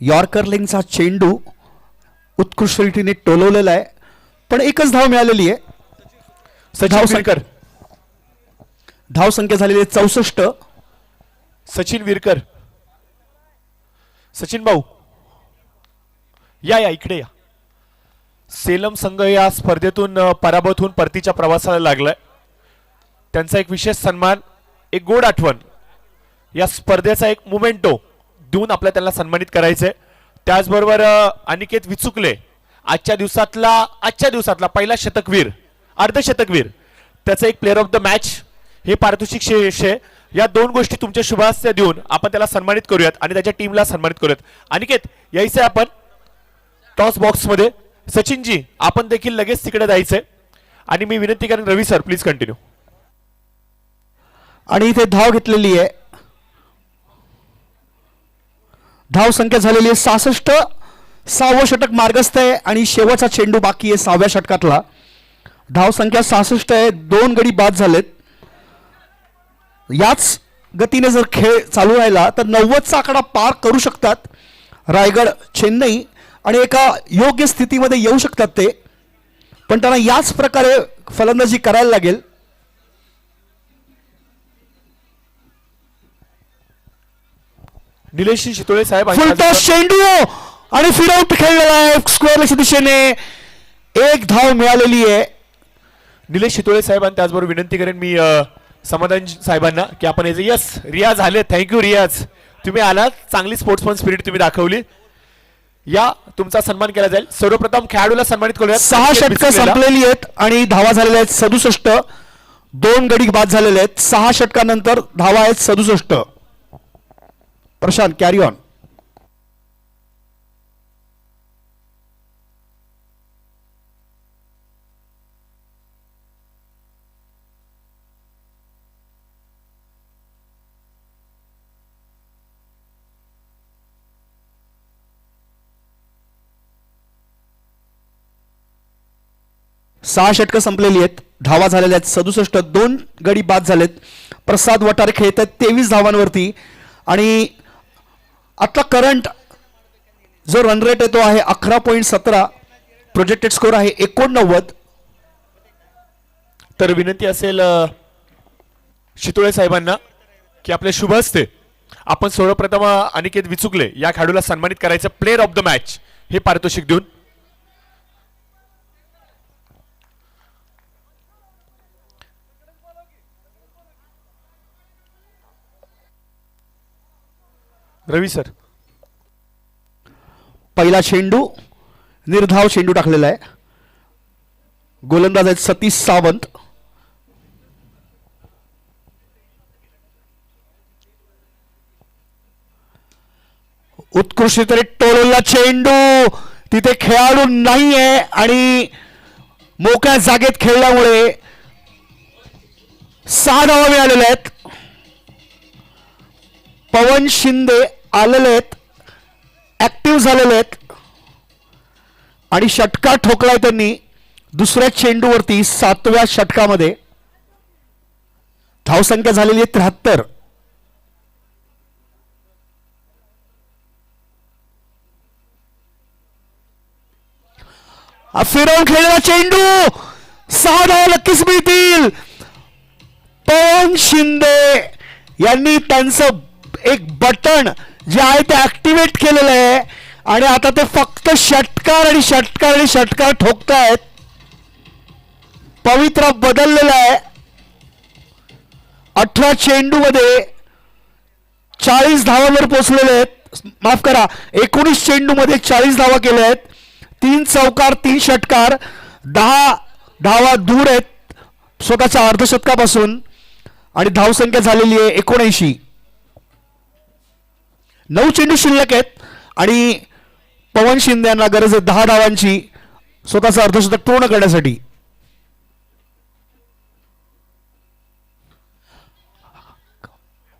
यॉर्कर लेगचा चेंडू उत्कृष्ट रीतीने टोलवलेला आहे, पण एकच धाव मिळालेली आहे. सचिन विरकर, धाव संख्या झालेली आहे 64. सचिन विरकर, सचिन भाऊ या इकडे या. सेलम संघ या स्पर्धेतून पराभूत होऊन परतीच्या प्रवासाला लागलाय. त्यांचा एक विशेष सन्मान, एक गोड आठवण, या स्पर्धेचा एक मोमेंटो देऊन आपल्याला त्यांना सन्मानित करायचंय. त्याचबरोबर अनिकेत विचुकले आजच्या दिवसातला पहिला शतकवीर, अर्धशतकवीर, त्याचं एक प्लेअर ऑफ द मॅच, हे पारितोषिक शेष. या 2 गोष्टी तुमच्या शुभाशय देऊन आपण त्याला सन्मानित करूयात आणि त्याच्या टीमला सन्मानित करूयात. अनिकेत यायचंय आपण टॉस बॉक्स मध्ये. सचिनजी आपण देखील लगेच तिकडे जायचंय आणि मी विनंती करेन रवी सर प्लीज कंटिन्यू. आणि इथे धाव घेतलेली आहे. धाव संख्या झालेली आहे 66. 6वं षटक मार्गस्थ आहे आणि शेवटचा चेंडू बाकी आहे 6व्या षटकातला. धाव संख्या 66 आहे. 2 गडी बाद झालेत. याच गतीने जर खेळ चालू राहिला तर 90चा आकडा पार करू शकतात रायगड चेन्नई. आणि एका योग्य स्थितीमध्ये येऊ शकतात ते, पण त्यांना याच प्रकारे फलंदाजी करायला लागेल. निलेश शितोळे साहेब आणि फुलटॉस चेंडू आणि फिरआउट खेळलेला आहे स्क्वेअरच्या दिशेने. एक धाव मिळालेली आहे. निलेश शितोळे साहेब आणि त्याचबरोबर विनंती करेन मी समाधान साहेबांना की आपण यस रियाज आले. थँक्यू रियाज, तुम्ही आलात. चांगली स्पोर्ट्समन स्पिरिट तुम्ही दाखवली. या तुमचा सन्मान केला जाईल. सर्वप्रथम खेळाडूला सन्मानित करूया. 6 षटकं संपलेली आहेत आणि धावा झालेल्या आहेत 67. 2 गडी बाद झालेले आहेत. 6 षटकानंतर धावा आहेत 67. Prashant carry on. सहा षटकं संपलेली आहेत. धावा झालेल्या आहेत 67. 2 गडी बाद झालेत. प्रसाद वटारे खेळत आहेत 23 धावांवरती आणि आता करंट जो रन रेट आहे तो आहे 11.17. प्रोजेक्टेड स्कोर आहे 89. तर विनंती असेल शितोळे साहेबांना की आपल्या शुभ हस्ते आपण सर्वप्रथम अनिकेत विचुकले या खेळाडूला सन्मानित करायचं प्लेअर ऑफ द मॅच हे पारितोषिक देऊन. रवी सर. पहिला चेंडू निर्धाव चेंडू टाकलेला आहे. गोलंदाज आहेत सतीश सावंत. उत्कृष्ट टोलला चेंडू, तिथे खेळाडू नाहीये आणि मोकळ्या जागेत खेळल्यामुळे 6 धावा मिळालेल्या आहेत. पवन शिंदे आलेले आहेत, ऍक्टिव्ह झालेले आहेत आणि षटकार ठोकलाय त्यांनी दुसऱ्या चेंडूवरती 7व्या षटकामध्ये. धावसंख्या झालेली आहे 73. फिरवून खेळलेला चेंडू, 6 धावा नक्कीच मिळतील. पवन शिंदे यांनी त्यांचं एक बटन जे आहे ते ऍक्टिव्हेट केलेलं आहे आणि आता ते फक्त षटकार आणि षटकार आणि षटकार ठोकतायत. पवित्रा बदललेला आहे. 18 चेंडूमध्ये 40 धावांवर पोहोचलेले आहेत. माफ करा, 19 चेंडूमध्ये 40 धावा केल्या आहेत. 3 चौकार 3 षटकार, 10 धावा दूर आहेत स्वतःच्या अर्धशतकापासून आणि धावसंख्या झालेली आहे 79. 9 चेंडू शिल्लक आहेत आणि पवन शिंदे यांना गरज आहे 10 धावांची स्वतःचं अर्धशतक पूर्ण करण्यासाठी.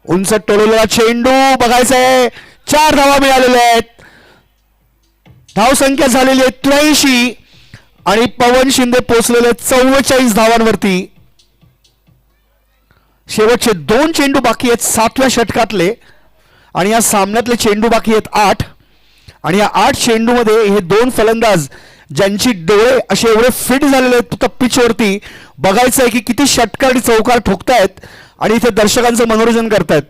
उंच टोललेला चेंडू बघायचा आहे. 4 धावा मिळालेल्या आहेत. धावसंख्या झालेली आहे 83 आणि पवन शिंदे पोहोचलेले 44 धावांवरती. शेवटचे 2 चेंडू बाकी आहेत 7व्या षटकातले आणि या सामन्यातले चेंडू बाकी आहेत 8 आणि या 8 चेंडूमध्ये हे 2 फलंदाज ज्यांची डोळे असे एवढे फिट झालेले आहेत पिचवरती, बघायचं आहे की किती षटकार आणि चौकार ठोकतायत आणि इथे दर्शकांचं मनोरंजन करतायत.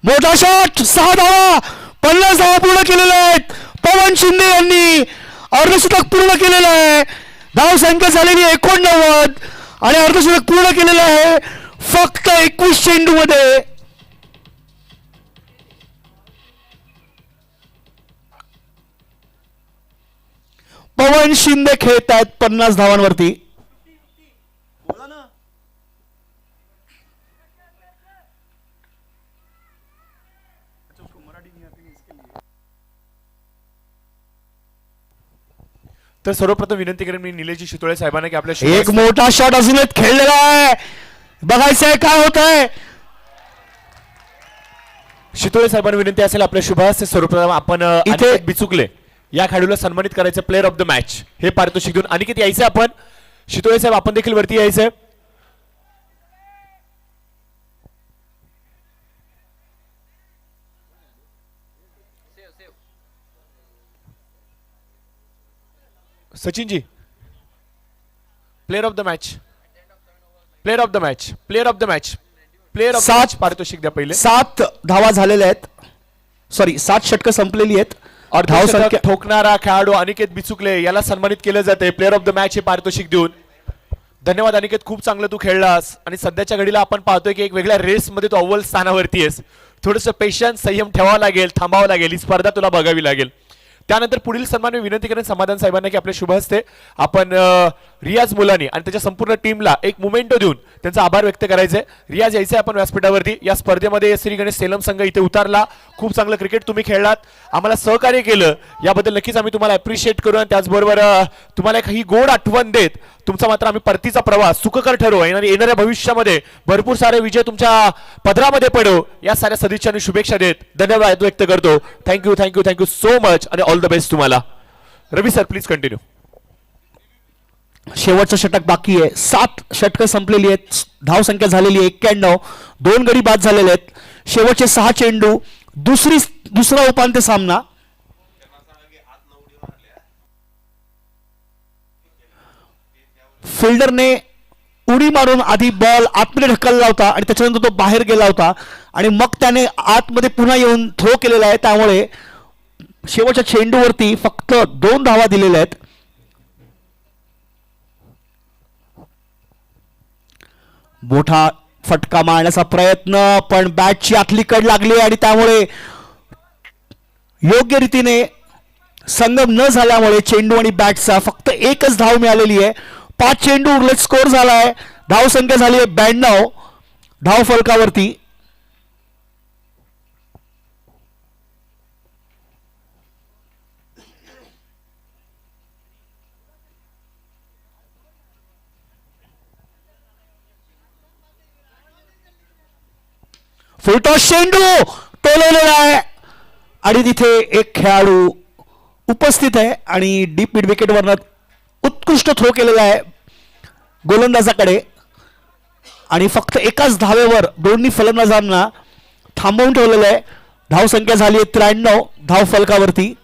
मोठा शॉट, 6 धावा, 50 धावा पूर्ण केलेल्या आहेत. पवन शिंदे यांनी अर्धशतक पूर्ण केलेलं आहे. धावसंख्या झालेली 89 आणि अर्धशतक पूर्ण केलेलं आहे फक्त 21 चेंडू मध्ये. पवन शिंदे खेळत आहेत 50 धावांवरती. तर सर्वप्रथम विनंती करेन मी निलेशजी शितोळे साहेबांना की आपल्या एक मोठा शॉट अजून एक खेळलेला आहे. बघायचं आहे काय होत आहे. शितोळे साहेबांना विनंती असेल आपल्या शुभ हस्ते सर्वप्रथम आपण इथे बिचुकले या खेळाडूला सन्मानित करायचं प्लेअर ऑफ द मॅच हे पारितोषिक देऊन. अनिकेत यायचं आपण. शितोळे साहेब आपण देखील वरती यायचंय. Sachin ji, player of the match, player of the match, player of the match, player of the match पारितोषिक द्या पहिले. 7 धावा झालेल्या आहेत, सॉरी 7 षटकं संपलेली आहेत. धाव अर्धशतक संख्या ठोकणारा खेळाडू अनिकेत बिचुकले याला सन्मानित केलं जाते प्लेअर ऑफ द मॅच हे पारितोषिक देऊन. धन्यवाद अनिकेत, खूप चांगलं तू खेळलास आणि सध्याच्या घडीला आपण पाहतोय की एक वेगळ्या रेसमध्ये तू अव्वल स्थानावरती आहेस. थोडंसं पेशन्स, संयम ठेवावा लागेल, थांबावं लागेल, ही स्पर्धा तुला बघावी लागेल. त्यानंतर पुढील सन्मान मी विनंती करेन समाधान साहेबांना की आपल्या शुभ हस्ते आपण रियाज मुलानी आणि त्याच्या संपूर्ण टीमला एक मोमेंटो देऊन त्यांचा आभार व्यक्त करायचे. रियाज यायचे आपण व्यासपीठावरती. या स्पर्धेमध्ये श्री गणेश सेलम संघ इथे उतरला. खूप चांगलं क्रिकेट तुम्ही खेळलात, आम्हाला सहकार्य केलं, याबद्दल नक्कीच आम्ही तुम्हाला अप्रिशिएट करू. आणि त्याचबरोबर तुम्हाला एक ही गोड आठवण देत तुमचा मात्र आम्ही परतीचा प्रवास सुखकर ठरवू आणि येणाऱ्या भविष्यामध्ये भरपूर सारे विजय तुमच्या पदरामध्ये पडो या साऱ्या सदिच्छा आणि शुभेच्छा देत धन्यवाद व्यक्त करतो. Thank you thank you thank you so much आणि ऑल द बेस्ट तुम्हाला. रवी सर प्लीज कंटिन्यू. शेवटचं षटक बाकी आहे. 7 षटकं संपलेली आहेत. धाव संख्या झालेली आहे 91. 2 गडी बाद झालेले आहेत. शेवटचे 6 चेंडू. दुसरा उपांत्य सामना. फिल्डरने उडी मारून आधी बॉल आतमध्ये ढकलला होता आणि त्याच्यानंतर तो बाहेर गेला होता आणि मग त्याने आतमध्ये पुन्हा येऊन थ्रो केलेला आहे. त्यामुळे शेवटच्या चेंडूवरती फक्त 2 धावा दिलेल्या आहेत. मोठा फटका मारण्याचा प्रयत्न, पण बॅटची आतली कड लागली आणि त्यामुळे योग्य रीतीने संगम न झाल्यामुळे चेंडू आणि बॅटचा फक्त एकच धाव मिळालेली आहे. 5 चेंडू उरलेत, स्कोर झालाय. धाव संख्या झाली आहे 92 धाव फलकावरती. फुलटॉस चेंडू टोलवलेला आहे आणि तिथे एक खेळाडू उपस्थित आहे आणि डीप मिड विकेट वरनं उत्कृष्ट थ्रो केलेला आहे गोलंदाजाकडे आणि फक्त एकाच धावेवर दोन्ही फलंदाजांना थांबवून ठेवलेलं आहे. धाव संख्या झाली आहे 93 धाव फलकावरती.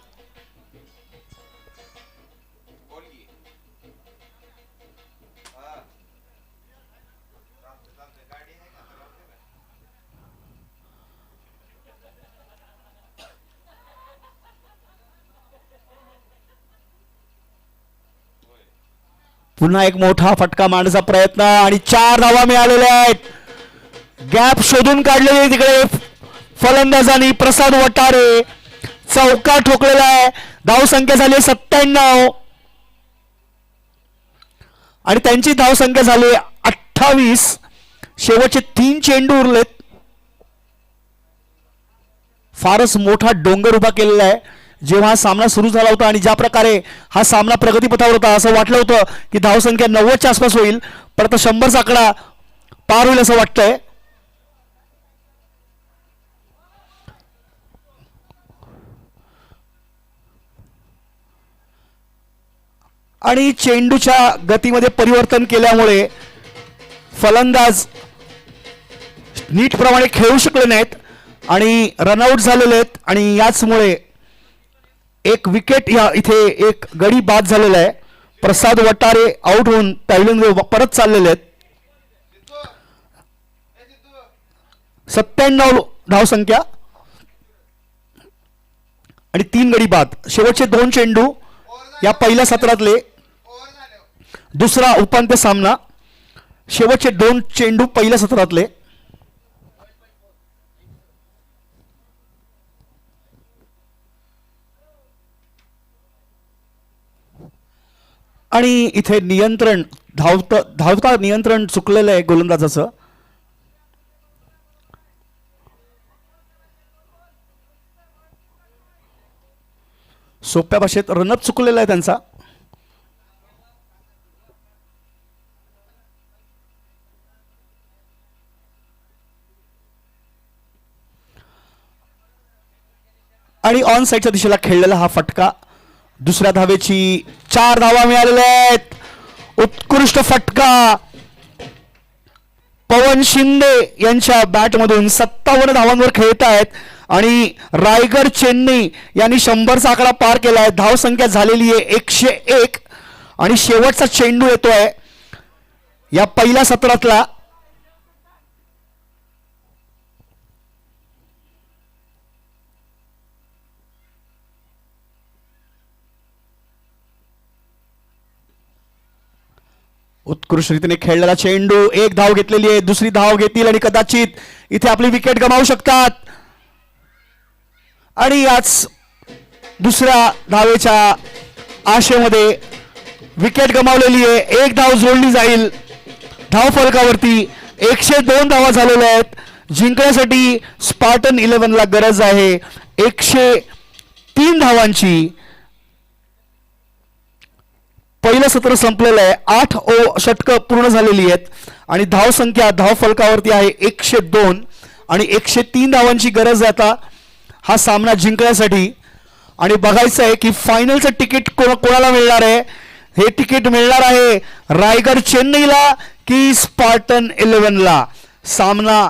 पुन्हा एक मोठा फटका मारण्याचा प्रयत्न आणि 4 धावा मिळालेल्या आहेत. गॅप शोधून काढलेली तिकडे फलंदाजांनी. प्रसाद वटारे चौका ठोकलेला आहे. धाव संख्या झाली 97 आणि त्यांची धाव संख्या झाली 28. शेवटचे 3 चेंडू उरलेत. फारच मोठा डोंगर उभा केलेला आहे. जेव्हा सामना सुरू झाला होता आणि ज्या प्रकारे हा सामना प्रगतीपथावर होता असं वाटलं होतं की धाव संख्या 90च्या आसपास होईल, पण आता 100चा आकडा पार होईल असं वाटतंय. आणि चेंडूच्या गतीमध्ये परिवर्तन केल्यामुळे फलंदाज नीटप्रमाणे खेळू शकले नाहीत आणि रनआउट झालेले आहेत आणि याचमुळे एक विकेट या इथे एक गडी बाद झालेला आहे. प्रसाद वटारे आउट होऊन पॅव्हलियन परत चाललेले आहेत. 97 धाव संख्या आणि 3 गडी बाद. शेवटचे 2 चेंडू या पहिल्या सत्रातले. दुसरा उपांत्य सामना. शेवटचे 2 चेंडू पहिल्या सत्रातले. आणि इथे नियंत्रण धावता नियंत्रण चुकलेलं आहे गोलंदाजाचं. सोप्या भाषेत रनअप चुकलेला आहे त्यांचा. आणि ऑन साईडच्या दिशेला खेळलेला हा फटका. दुसऱ्या धावेची 4 धावा मिळालेल्या आहेत. उत्कृष्ट फटका पवन शिंदे यांच्या बॅटमधून 57 धावांवर खेळत आहेत आणि रायगड चेन्नई यांनी 100चा आकडा पार केला आहे. धाव संख्या झालेली आहे 101 आणि शेवटचा चेंडू येतोय या पहिल्या सत्रातला. उत्कृष्ट रीतीने खेळलेला चेंडू, एक धाव घेतलेली आहे, दुसरी धाव घेतील आणि कदाचित इथे आपली विकेट गमावू शकतात. आणि याच दुसऱ्या धावेच्या आशेमध्ये विकेट गमावलेली आहे. एक धाव जोडली जाईल धाव फलकावरती. 102 धावा झालेल्या आहेत. जिंकण्यासाठी स्पार्टन 11ला गरज आहे 103 धावांची. पहिलं सत्र संपलेलं आहे. 8 षटकं पूर्ण झालेली आहेत आणि धाव संख्या धाव फलकावरती आहे 102 आणि 103 धावांची गरज आहे आता हा सामना जिंकण्यासाठी. आणि बघायचं आहे की फायनलचं तिकीट कोणाला मिळणार आहे. हे तिकीट मिळणार आहे रायगड चेन्नईला की स्पार्टन 11ला. सामना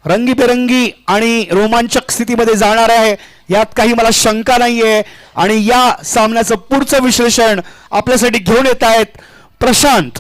रंगीबेरंगी आणि रोमांचक स्थितीमध्ये जाणार आहे यात काही मला शंका नाहीये. आणि या सामन्याचं पुढचं विश्लेषण आपल्यासाठी घेऊन येत आहेत Prashant.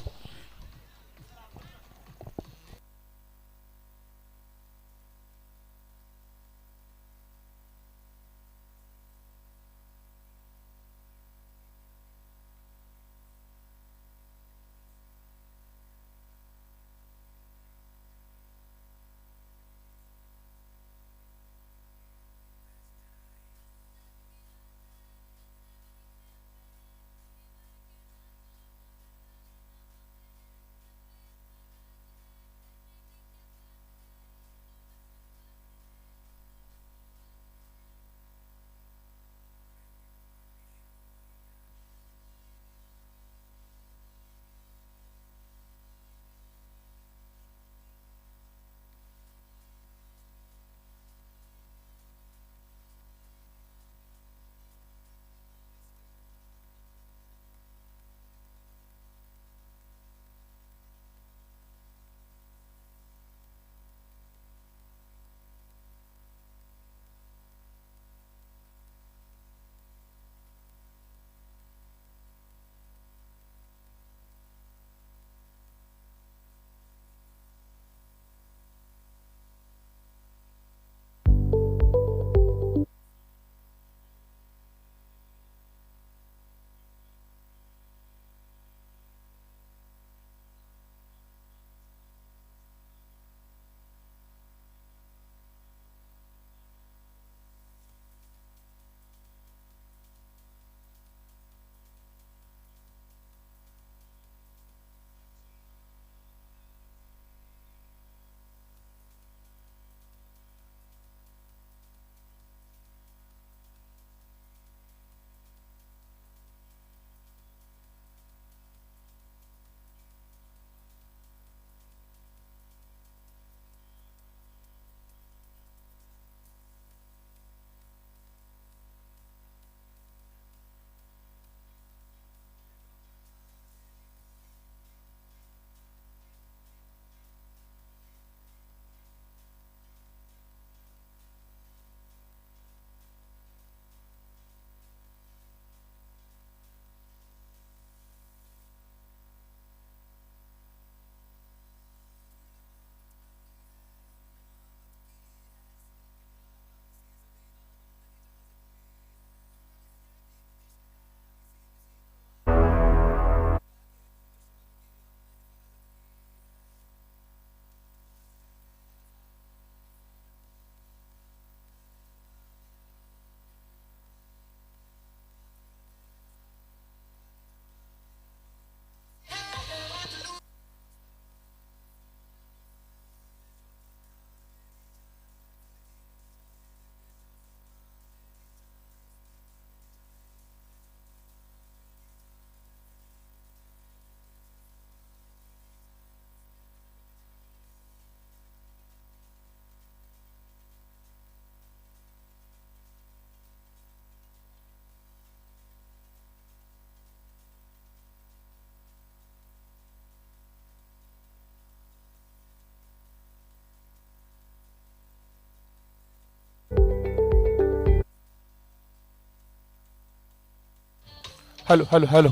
Hello hello hello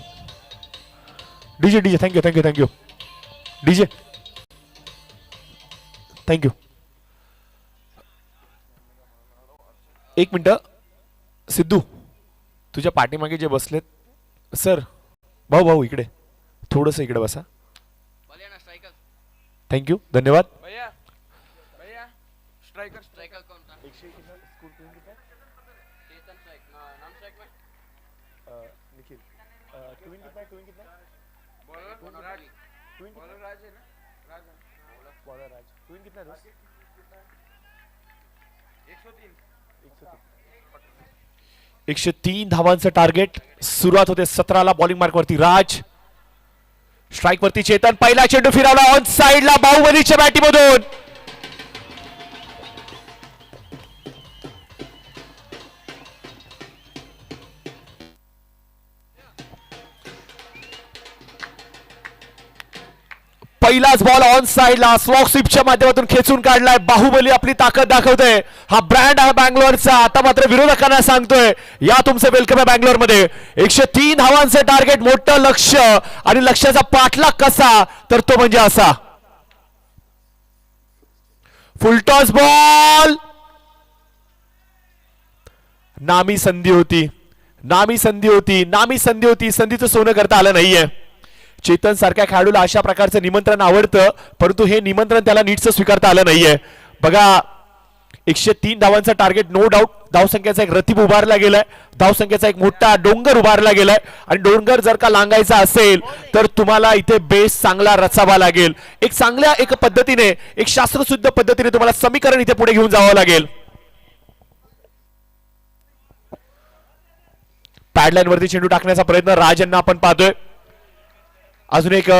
DJ DJ thank you DJ thank you. एक मिनिट सिद्धू, तुझ्या पाठीमागे जे बसलेत सर, भाऊ इकडे थोडस इकडे बसा. थँक्यू धन्यवाद. एकशे 3 धावांचं टार्गेट. सुरुवात होते 17ला बॉलिंग मार्क वरती राज, स्ट्राईक वरती चेतन, पहिला चेंडू फिरवला ऑन साइडला बाहुबलीच्या बॅटीमधून. पहिलाच बॉल ऑन साइडला स्लॉक स्वीपच्या माध्यमातून खेचून काढलाय. बाहुबली आपली ताकद दाखवतोय. हा ब्रँड आहे बँगलोरचा. आता मात्र विरोधकांना सांगतोय या तुमचं वेलकम आहे बँगलोर मध्ये. 103 धावांचे टार्गेट, मोठं लक्ष आणि लक्ष्याचा पाठलाग कसा, तर तो म्हणजे असा. Full toss ball. नामी संधी होती, संधीचं सोनं करता आलं नाहीये. चेतन सारख्या खेळाडूला अशा प्रकारचं निमंत्रण आवडतं, परंतु हे निमंत्रण त्याला नीटचं स्वीकारता आलं नाहीये. बघा 103 धावांचा टार्गेट, नो डाऊट धावसंख्येचा एक रतीब उभारला गेलाय, धावसंख्येचा एक मोठा डोंगर उभारला गेलाय. आणि डोंगर जर का लांगायचा असेल तर तुम्हाला इथे बेस चांगला रचावा लागेल. एक चांगल्या एक पद्धतीने, एक शास्त्रशुद्ध पद्धतीने तुम्हाला समीकरण इथे पुढे घेऊन जावं लागेल. पॅडलाईन वरती चेंडू टाकण्याचा प्रयत्न राज यांना आपण पाहतोय. अजून एक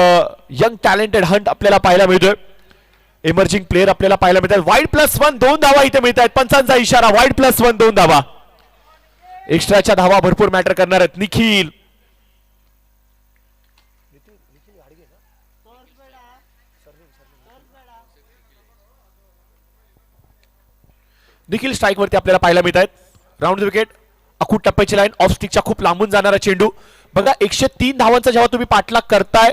यंग टॅलेंटेड हंट आपल्याला पाहायला मिळतोय. इमर्जिंग प्लेअर आपल्याला पाहायला मिळतात. वाईड +1 2 धावा इथे मिळत आहेत. पंचांचा इशारा, वाईड +1 2 धावा. एक्स्ट्राच्या धावा भरपूर मॅटर करणार आहेत. निखिल स्ट्राईक वरती आपल्याला पाहायला मिळत आहेत. राऊंड विकेट, अखूट टप्प्याची लाईन, ऑफ स्टिकच्या खूप लांबून जाणारा चेंडू. बघा 103 धावांचा जेव्हा तुम्ही पाठलाग करताय,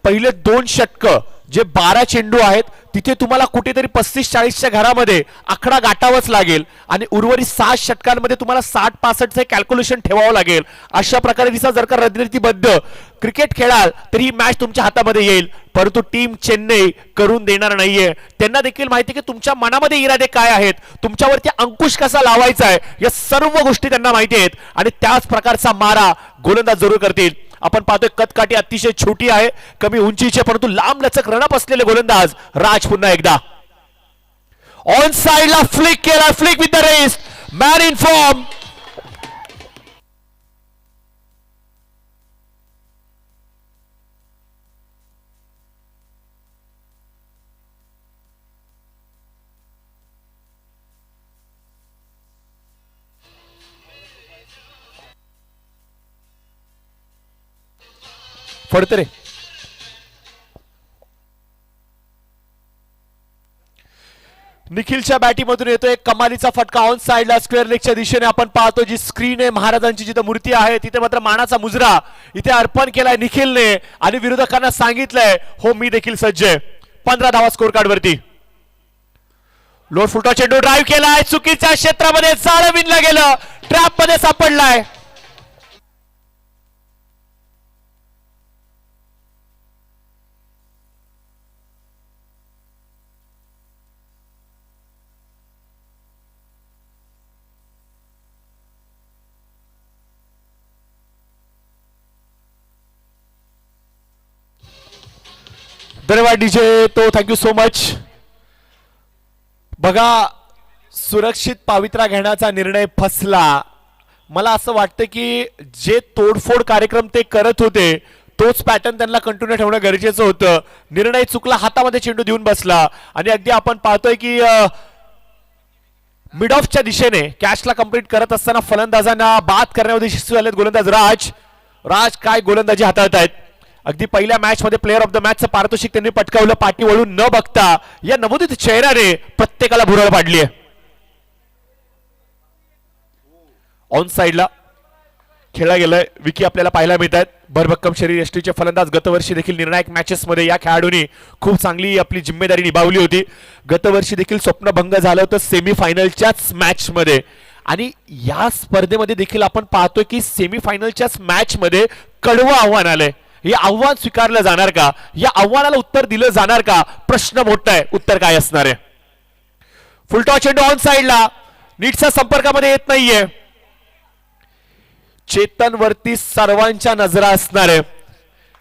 पहिले 2 षटक जे 12 चेंडू आहेत तिथे तुम्हाला कुठेतरी 35-40च्या घरामध्ये आकडा गाठावाच लागेल आणि उर्वरित 6 षटकांमध्ये तुम्हाला 60-65चे कॅल्क्युलेशन ठेवावं लागेल. अशा प्रकारे दिसा जर का रणनीतिबद्ध क्रिकेट खेळाल तर ही मॅच तुमच्या हातामध्ये येईल. परंतु टीम चेन्नई करून देणार नाहीये. त्यांना देखील माहिती की तुमच्या मनामध्ये इरादे काय आहेत, तुमच्यावरती अंकुश कसा लावायचा आहे, या सर्व गोष्टी त्यांना माहिती आहेत आणि त्याच प्रकारचा मारा गोलंदाज जरूर करतील. आपण पाहतोय कदकाठी अतिशय छोटी आहे, कमी उंचीचे, परंतु लांब लचक रणप असलेले गोलंदाज राज पुन्हा एकदा ऑन साइडला फ्लिक केला. Flick with the rest, man in form. Phadtare निखिलच्या बॅटीमधून येतोय कमालीचा फटका ऑन साइडला स्क्वेअर लेगच्या दिशेने. आपण पाहतो जी स्क्रीन आहे महाराजांची जिथे मूर्ती आहे तिथे मात्र मानाचा मुजरा इथे अर्पण केलाय निखिलने आणि विरोधकांना सांगितलंय हो मी देखील सज्ज आहे. 15 धावा स्कोर कार्ड वरती. लोड फुटा चेंडू ड्राईव्ह केलाय, चुकीच्या क्षेत्रामध्ये जाळं विणलं गेलं, ट्रॅप मध्ये सापडलाय. धन्यवाद डीजे तो, थँक्यू सो मच. बघा सुरक्षित पावित्रा घेण्याचा निर्णय फसला. मला असं वाटतं की जे तोडफोड कार्यक्रम ते करत होते तोच पॅटर्न त्यांना कंटिन्यू ठेवणं गरजेचं होतं. निर्णय चुकला, हातामध्ये चेंडू देऊन बसला आणि अगदी आपण पाहतोय की मिड ऑफच्या दिशेने कॅचला कंप्लीट करत असताना फलंदाजांना बाद करण्यामध्ये यशस्वी झालेत गोलंदाज राज काय गोलंदाजी हाताळत आहेत. अगदी पहिल्या मॅच मध्ये प्लेअर ऑफ द मॅचचं पारितोषिक त्यांनी पटकावलं. पाठी वळून न बघता या नवोदित चेहऱ्याने प्रत्येकाला भुरळ पाडली आहे. ऑन साइडला खेळला गेलाय. विकी आपल्याला पाहायला मिळत आहेत. भरभक्कम शरीर यष्टीचे फलंदाज. गतवर्षी देखील निर्णायक मॅचेस मध्ये या खेळाडूंनी खूप चांगली आपली जिम्मेदारी निभावली होती. गतवर्षी देखील स्वप्नभंग झालं होतं सेमीफायनलच्याच मॅच मध्ये, आणि या स्पर्धेमध्ये देखील आपण पाहतोय की सेमीफायनलच्याच मॅच मध्ये कडवं आव्हान आलंय. हे आव्हान स्वीकारलं जाणार का? या आव्हानाला उत्तर दिलं जाणार का? प्रश्न मोठा आहे. उत्तर काय असणार आहे? फुलटॉस चेंडू ऑन साइडला, नीटच्या संपर्कामध्ये येत नाहीये. चेतन वरती सर्वांच्या नजरा असणार आहे.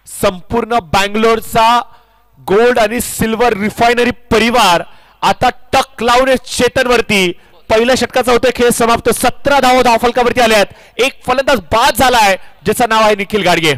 संपूर्ण बँगलोरचा गोल्ड आणि सिल्वर रिफायनरी परिवार आता टक लावून चेतन वरती. पहिल्या षटकाचा होता खेळ समाप्त. 17 धावा धावफलकावरती आल्यात. एक फलंदाज बाद झालाय ज्याचं नाव आहे निखिल गाडगे.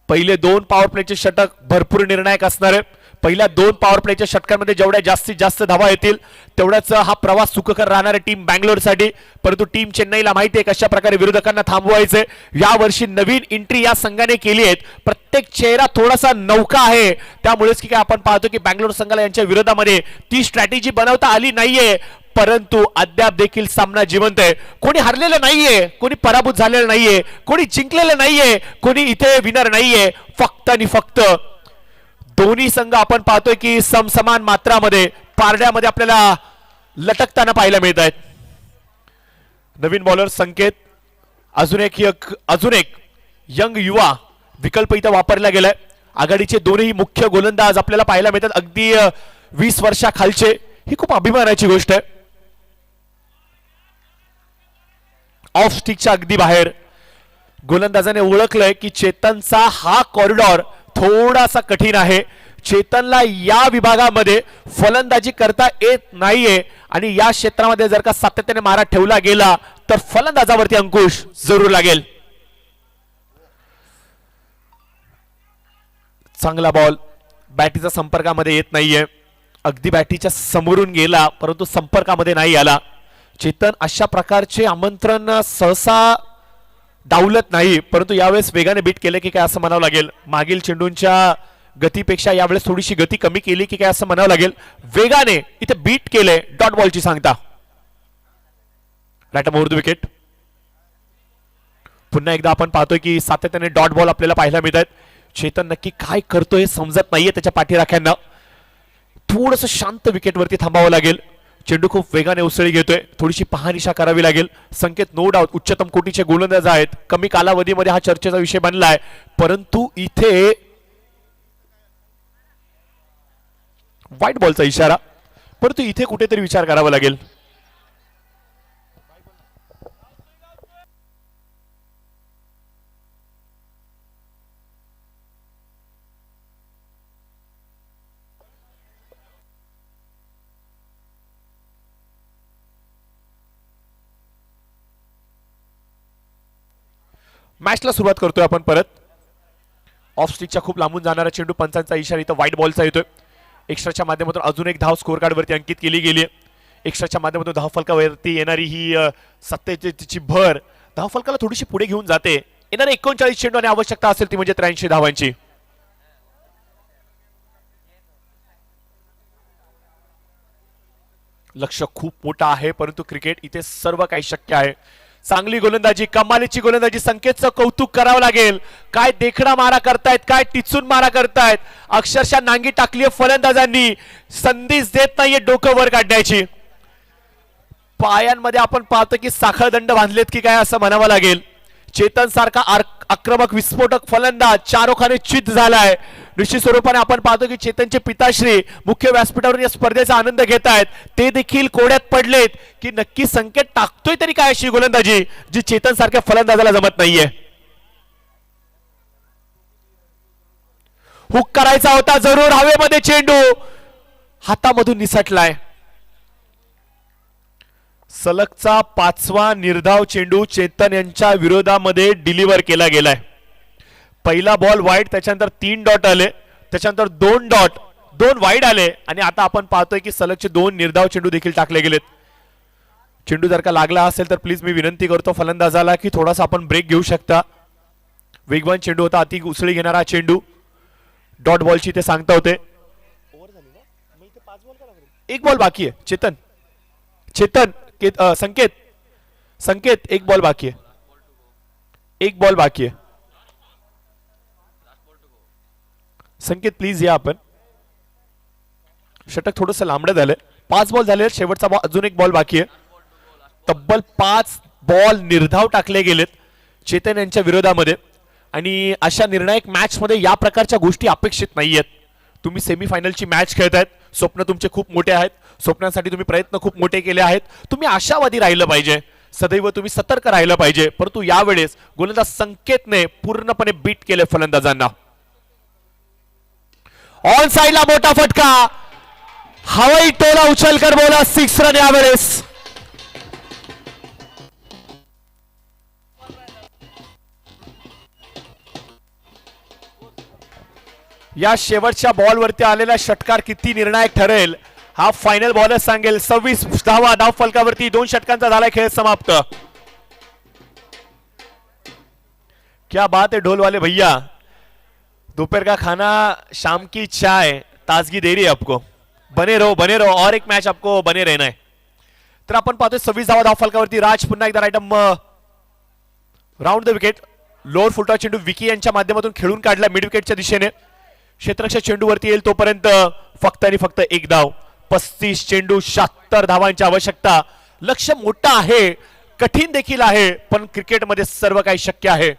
पहिले 2 पॉवर प्लेचे षटक भरपूर निर्णायक असणार आहे. पहिल्या 2 पॉवर प्लेच्या षटकांमध्ये जेवढ्या जास्तीत जास्त धावा येतील तेवढाच हा प्रवास सुखकर राहणार आहे टीम बँगलोरसाठी. परंतु टीम चेन्नईला माहिती आहे कशा प्रकारे विरोधकांना थांबवायचे. यावर्षी नवीन एंट्री या संघाने केली आहे. प्रत्येक चेहरा थोडासा नौका आहे. त्यामुळेच की काय आपण पाहतो की बँगलोर संघाला यांच्या विरोधामध्ये ती स्ट्रॅटेजी बनवता आली नाहीये. परंतु अद्याप देखील सामना जिवंत आहे. कोणी हरलेलं नाहीये, कोणी पराभूत झालेलं नाहीये, कोणी जिंकलेलं नाहीये, कोणी इथे विनर नाहीये. फक्त आणि फक्त दोन्ही संघ आपण पाहतोय की समसमान मात्रामध्ये पारड्यामध्ये आपल्याला लटकताना पाहायला मिळत आहेत. नवीन बॉलर संकेत, अजून एक यंग युवा विकल्प इथं वापरला गेलाय. आघाडीचे दोन्ही मुख्य गोलंदाज आपल्याला पाहायला मिळतात अगदी 20 वर्षाखालचे. ही खूप अभिमानाची गोष्ट आहे. ऑफ स्टिकच्या अगदी बाहेर गोलंदाजाने ओळखलंय की चेतनचा हा कॉरिडॉर थोडासा कठीण आहे. चेतनला या विभागामध्ये फलंदाजी करता येत नाहीये, आणि या क्षेत्रामध्ये जर का सातत्याने मारा ठेवला गेला तर फलंदाजावरती अंकुश जरूर लागेल. चांगला बॉल बॅटीच्या संपर्कामध्ये येत नाहीये. अगदी बॅटीच्या समोरून गेला परंतु संपर्कामध्ये नाही आला. चेतन अशा प्रकारचे आमंत्रण सहसा डावलत नाही, परंतु यावेळेस वेगाने बीट केले की काय असं म्हणावं लागेल. मागील चेंडूंच्या गतीपेक्षा यावेळेस थोडीशी गती कमी केली की काय असं म्हणावं लागेल. वेगाने इथे बीट केले. डॉट बॉलची सांगता. Right over the wicket. पुन्हा एकदा आपण पाहतोय की सातत्याने डॉट बॉल आपल्याला पाहायला मिळतात. चेतन नक्की काय करतोय समजत नाहीये त्याच्या पाठीराख्यांना. थोडंसं शांत विकेटवरती थांबावं लागेल. चेंडू खूप वेगाने उसळी घेतोय. थोडीशी पहानिशा करावी लागेल. संकेत नो डाऊट उच्चतम कोटीचे गोलंदाज आहेत. कमी कालावधीमध्ये हा चर्चेचा विषय बनलाय, परंतु इथे व्हाईट बॉलचा इशारा. परंतु इथे कुठेतरी विचार करावा लागेल. मॅचला सुरुवात करतोय आपण परत. ऑफ स्टिकच्या खूप लांबून जाणारा चेंडू, पंचांचा इशारा इथं व्हाईट बॉलचा येतोय. एक्स्ट्राच्या माध्यमातून अजून एक धाव स्कोर कार्ड वरती अंकित केली गेली. एक्स्ट्राच्या माध्यमातून धावफलकावरती येणारी ही सत्तेची भर धावफलकाला थोडीशी पुढे घेऊन जाते. येणारे 39 चेंडू आणि आवश्यकता असेल ती म्हणजे 83 धावांची. लक्ष खूप मोठं आहे, परंतु क्रिकेट इथे सर्व काही शक्य आहे. चांगली गोलंदाजी, कमालीची गोलंदाजी. संकेतचं कौतुक करावं लागेल. काय देखणा मारा करतायत, काय टिचून मारा करतायत. अक्षरशः नांगी टाकली फलंदाजांनी. संधीच देत नाहीये डोकं वर काढण्याची. पायांमध्ये आपण पाहतो की साखळदंड बांधलेत की काय असं म्हणावं लागेल. चेतन सारखा आक्रमक विस्फोटक फलंदाज चारोखाने चित झालाय. निश्चित स्वरूपाने आपण पाहतो की चेतनचे पिताश्री मुख्य व्यासपीठावर या स्पर्धेचा आनंद घेत आहेत. ते देखील कोड्यात पडलेत की नक्की संकेत टाकतोय तरी काय अशी गोलंदाजी जी चेतन सारख्या फलंदाजाला जमत नाहीये. हुक करायचा होता जरूर. हवेमध्ये चेंडू हातामधून निसटलाय. सलगचा 5वा निर्धाव चेंडू चेतन यांच्या विरोधामध्ये डिलिव्हर केला गेलाय. पहिला बॉल वाईड, त्याच्यानंतर 3 डॉट आले, त्याच्यानंतर 2 डॉट, 2 वाईड आले, आणि आता आपण पाहतोय की सलगचे 2 निर्धाव चेंडू देखील टाकले गेलेत. चेंडू जर का लागला असेल तर प्लीज मी विनंती करतो फलंदाजाला की थोडासा आपण ब्रेक घेऊ शकता. वेगवान चेंडू होता, अति उसळी घेणारा चेंडू. डॉट बॉलची ते सांगता होते. एक बॉल बाकी आहे. चेतन संकेत संकेत एक बॉल बाकी आहे, एक बॉल बाकी आहे. संकेत प्लीज या आपण. षटक थोडंसं लांबडं झालंय. 5 बॉल झाले, शेवटचा बॉल, अजून एक बॉल बाकी आहे. तब्बल 5 बॉल निर्धाव टाकले गेलेत चेतन यांच्या विरोधामध्ये आणि अशा निर्णायक मॅच मध्ये या प्रकारच्या गोष्टी अपेक्षित नाहीयेत. तुम्ही सेमीफायनलची मॅच खेळतायत, स्वप्न तुमचे खूप मोठे आहेत, स्वप्नांसाठी तुम्ही प्रयत्न खूप मोठे केले आहेत. तुम्ही आशावादी राहिलं पाहिजे, सदैव तुम्ही सतर्क राहिलं पाहिजे. परंतु यावेळेस गोलंदाज संकेतने पूर्णपणे बीट केले फलंदाजांना. ऑन साइडला मोठा फटका, हवाई टोला उचलकर बोला 6 रन यावेळेस. या शेवटच्या बॉलवरती आलेला षटकार किती निर्णायक ठरेल हा फायनल बॉलर सांगेल. 26 धावा धाव फलकावरती 2 षटकांचा झाला खेळ समाप्त. क्या बात है ढोल वाले भैया, दोपहर का खाना शाम की चाय ताजगी दे रही है आपको. बने रहो और एक मॅच आपको बने रहना है. तर आपण पाहतोय 26 धावा धाव फलकावरती राज पुन्हा एकदा right round the wicket. Lower full toss चेंडू विकी यांच्या माध्यमातून खेळून काढला मिड विकेटच्या दिशेने. क्षेत्ररक्षक चेंडूवरती येईल तोपर्यंत फक्त आणि फक्त एक धाव. 35 चेंडू 76 धावांची आवश्यकता. लक्ष्य मोठं आहे, कठीण देखील आहे, पण क्रिकेटमध्ये सर्व काही शक्य आहे.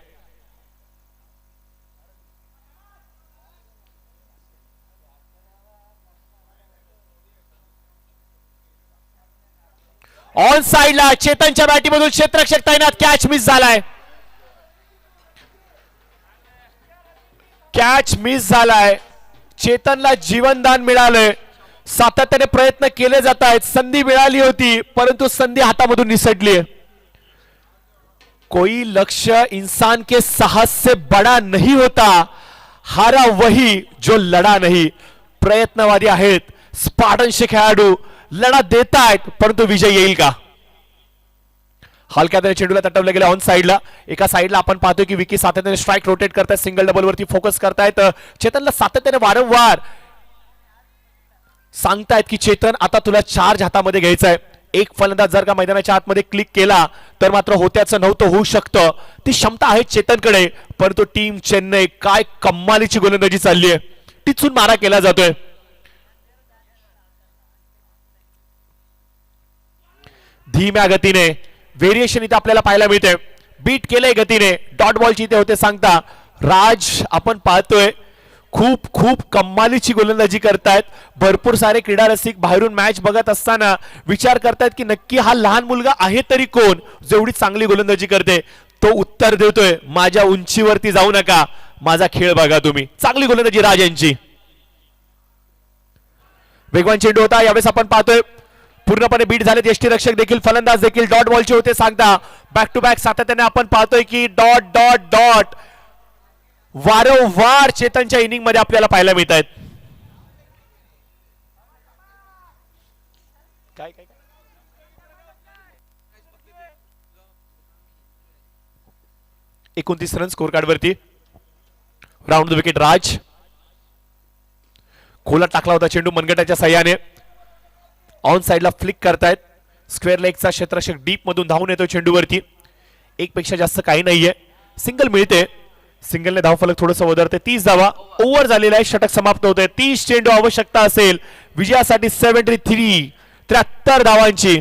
ऑन साइडला चेतनच्या बॅटीमधून क्षेत्ररक्षक तैनात. कॅच मिस झालाय, कॅच मिस झालाय. चेतनला जीवनदान मिळालंय. सातत्याने प्रयत्न केले जात आहेत. संधी मिळाली होती परंतु संधी हातामधून निसटली. कोई लक्ष्य इंसान के साहस से बड़ा नहीं होता, हारा वही जो लढा नहीं. प्रयत्नवादी आहेत स्पार्टनचे खेळाडू, लढा देत आहेत परंतु विजय येईल का. हलक्या चेंडूला तटवलं गेलं ऑन साइडला. एका साइडला आपण पाहतोय की विकी सातत्याने स्ट्राइक रोटेट करतायत, सिंगल डबल वरती फोकस करतायत. चेतनला सातत्याने वारंवार सांगतायत की चेतन आता तुला चार्ज हातामध्ये घ्यायचा आहे. एक फलंदाज जर का मैदानाच्या आतमध्ये क्लिक केला तर मात्र होत्याचं नव्हतं होऊ शकतं. ती क्षमता आहे चेतनकडे, परंतु टीम चेन्नई काय कमालीची गोलंदाजी चालली आहे. टिचून मारा केला जातोय. धीम्या गतीने व्हेरिएशन इथे आपल्याला पाहायला मिळते. बीट केलंय गतीने. डॉट बॉलची इथे होते सांगता राज आपण पाहतोय खूप खूप कमालीची गोलंदाजी करतायत. भरपूर सारे क्रीडा रसिक बाहेरून मॅच बघत असताना विचार करतायत की नक्की हा लहान मुलगा आहे तरी कोण जेवढी चांगली गोलंदाजी करते. तो उत्तर देतोय माझ्या उंचीवरती जाऊ नका, माझा खेळ बघा तुम्ही. चांगली गोलंदाजी राज यांची. वेगवान चेंडू होता यावेळेस आपण पाहतोय पूर्णपणे बीट झाले. यष्टीरक्षक देखील फलंदाज देखील डॉट बॉलचे होते सांगता. बॅक टू बॅक सातत्याने आपण पाहतोय की डॉट डॉट डॉट वारंवार चेतनच्या इनिंग मध्ये आपल्याला पाहायला मिळत आहेत. काय काय 29 रन स्कोर कार्ड वरती. राऊंड द विकेट राज. खोला टाकला होता चेंडू मनगटाच्या सहाय्याने. ऑन साइडला फ्लिक करतायत. स्क्वेअर लेगचा क्षेत्ररक्षक डीप मधून धावून येतो चेंडूवरती. एक पेक्षा जास्त काही नाहीये. सिंगल मिळते. सिंगलने धावफलक थोडंसं वदरते. 30 धावा ओव्हर झालेला आहे. षटक समाप्त होते. 30 चेंडू आवश्यकता असेल विजयासाठी. 73 धावांची.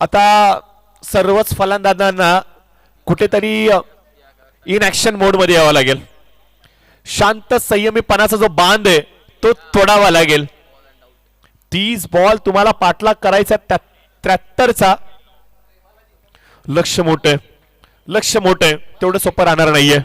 आता सर्वच फलंदाजांना कुठेतरी इन ऍक्शन मोड मध्ये यावं लागेल. शांत संयमीपणाचा जो बांध आहे तो तोडावा लागेल. 30 बॉल तुम्हाला पाठलाग करायचा 73चा. लक्ष मोठं, लक्ष मोठं, तेवढं सोपं राहणार नाहीये.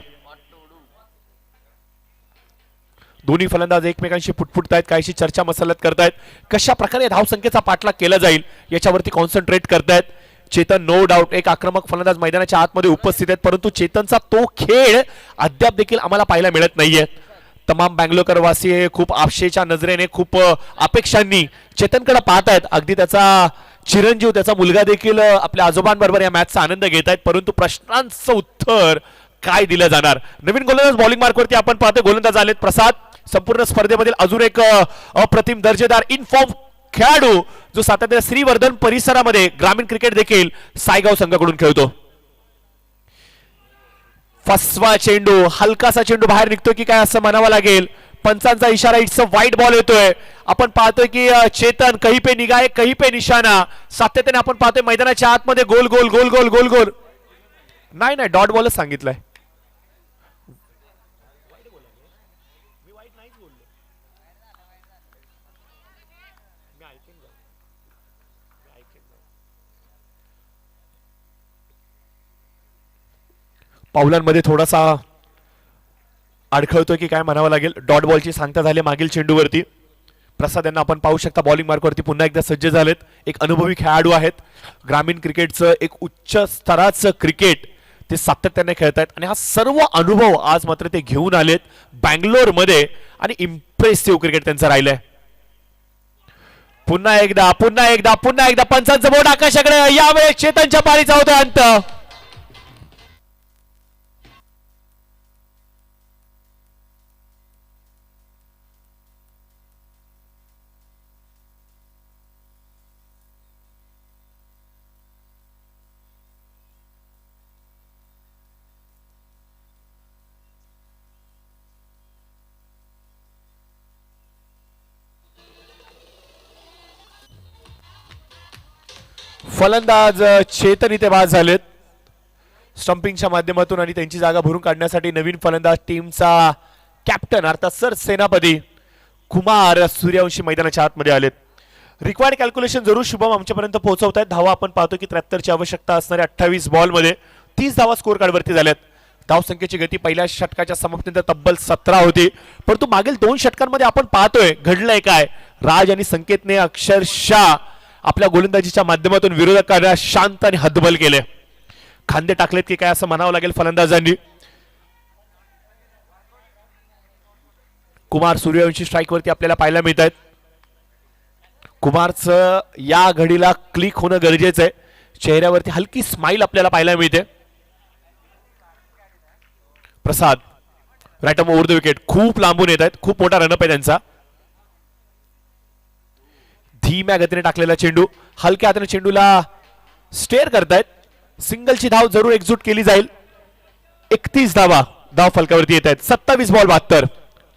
दोन्ही फलंदाज एकमेकांशी फुटफुटतायत, काहीशी चर्चा मसलत करतायत. कशा प्रकारे धावसंख्येचा पाठलाग केला जाईल याच्यावरती कॉन्सन्ट्रेट करतायत. चेतन नो डाऊट एक आक्रमक फलंदाज मैदानाच्या आतमध्ये उपस्थित आहेत, परंतु चेतनचा तो खेळ अद्याप देखील आम्हाला पाहायला मिळत नाहीये. तमाम बँगलोर वासी खूप आशेच्या नजरेने, खूप अपेक्षांनी चेतनकडे पाहत आहेत. अगदी त्याचा चिरंजीव, त्याचा मुलगा देखील आपल्या आजोबांबरोबर या मॅचचा आनंद घेत आहेत. परंतु प्रश्नांचं उत्तर काय दिलं जाणार. नवीन गोलंदाज बॉलिंग मार्कवरती आपण पाहतो. गोलंदाज आलेत प्रसाद. संपूर्ण स्पर्धेमधील अजून एक अप्रतिम दर्जेदार इनफॉर्म खेळाडू जो सातत्याने श्रीवर्धन परिसरामध्ये ग्रामीण क्रिकेट देखील सायगाव संघाकडून खेळतो. फसवा चेंडू, हलकासा चेंडू बाहेर निघतो की काय असं म्हणावं लागेल. पंचांचा इशारा, इट्स अ वाईट बॉल येतोय. आपण पाहतोय की चेतन कहीं पे निगाह कहीं पे निशाणा. सातत्याने आपण पाहतोय मैदानाच्या आतमध्ये गोल गोल गोल गोल गोल गोल. नाही नाही, डॉट बॉलच सांगितलंय. पावलांमध्ये थोडासा अडखळतोय की काय म्हणावं लागेल. डॉट बॉलची सांगता झाली मागील चेंडूवरती. प्रसाद यांना आपण पाहू शकता बॉलिंग मार्कवरती पुन्हा एकदा सज्ज झालेत. एक अनुभवी खेळाडू आहेत. ग्रामीण क्रिकेटचं एक उच्च स्तराचं क्रिकेट ते सातत्याने खेळतायत आणि हा सर्व अनुभव आज मात्र ते घेऊन आलेत बँगलोरमध्ये आणि इम्प्रेसिव्ह क्रिकेट त्यांचं राहिलंय. पुन्हा एकदा पुन्हा एकदा पुन्हा एकदा पंचांचं बोट आकाशाकडे. यावेळेस चेतनच्या पारीचा होता अंत. फलंदाज चेतन इथे बाद झालेत स्टंपिंगच्या माध्यमातून आणि त्यांची जागा भरून काढण्यासाठी नवीन फलंदाज टीमचा कॅप्टन अर्थात सर सेनापती कुमार सूर्यवंशी मैदानाच्या आतमध्ये आलेत. रिक्वायर्ड कॅल्क्युलेशन जरूर शुभम आमच्यापर्यंत पोहोचवत आहेत. धावा आपण पाहतो की 73ची आवश्यकता असणाऱ्या 28 बॉलमध्ये 30 धावा स्कोर कार्डवरती झाल्यात. धावसंख्येची गती पहिल्या षटकाच्या समाप्तीनंतर तब्बल 17 होती. परंतु मागील 2 षटकांमध्ये आपण पाहतोय घडलंय काय. राज आणि संकेतने अक्षरशः आपल्या गोलंदाजीच्या माध्यमातून विरोधकांना शांत आणि हतबल केले. खांदे टाकलेत की काय असं म्हणावं लागेल फलंदाजांनी. कुमार सूर्यवंशी स्ट्राईक वरती आपल्याला पाहायला मिळत आहेत. कुमारचं या घडीला क्लिक होणं गरजेचं आहे. चेहऱ्यावरती हलकी स्माइल आपल्याला पाहायला मिळते. Prasad right off over the wicket खूप लांबून येत आहेत. खूप मोठा रनअप आहे त्यांचा. धीम्या गतीने टाकलेला चेंडू हलक्या हाताने चेंडूला स्टेअर करतायत. सिंगलची धाव जरूर एक्झिक्यूट केली जाईल. 31 धावा धाव फलकावरती येत आहेत. 27 बॉल 72.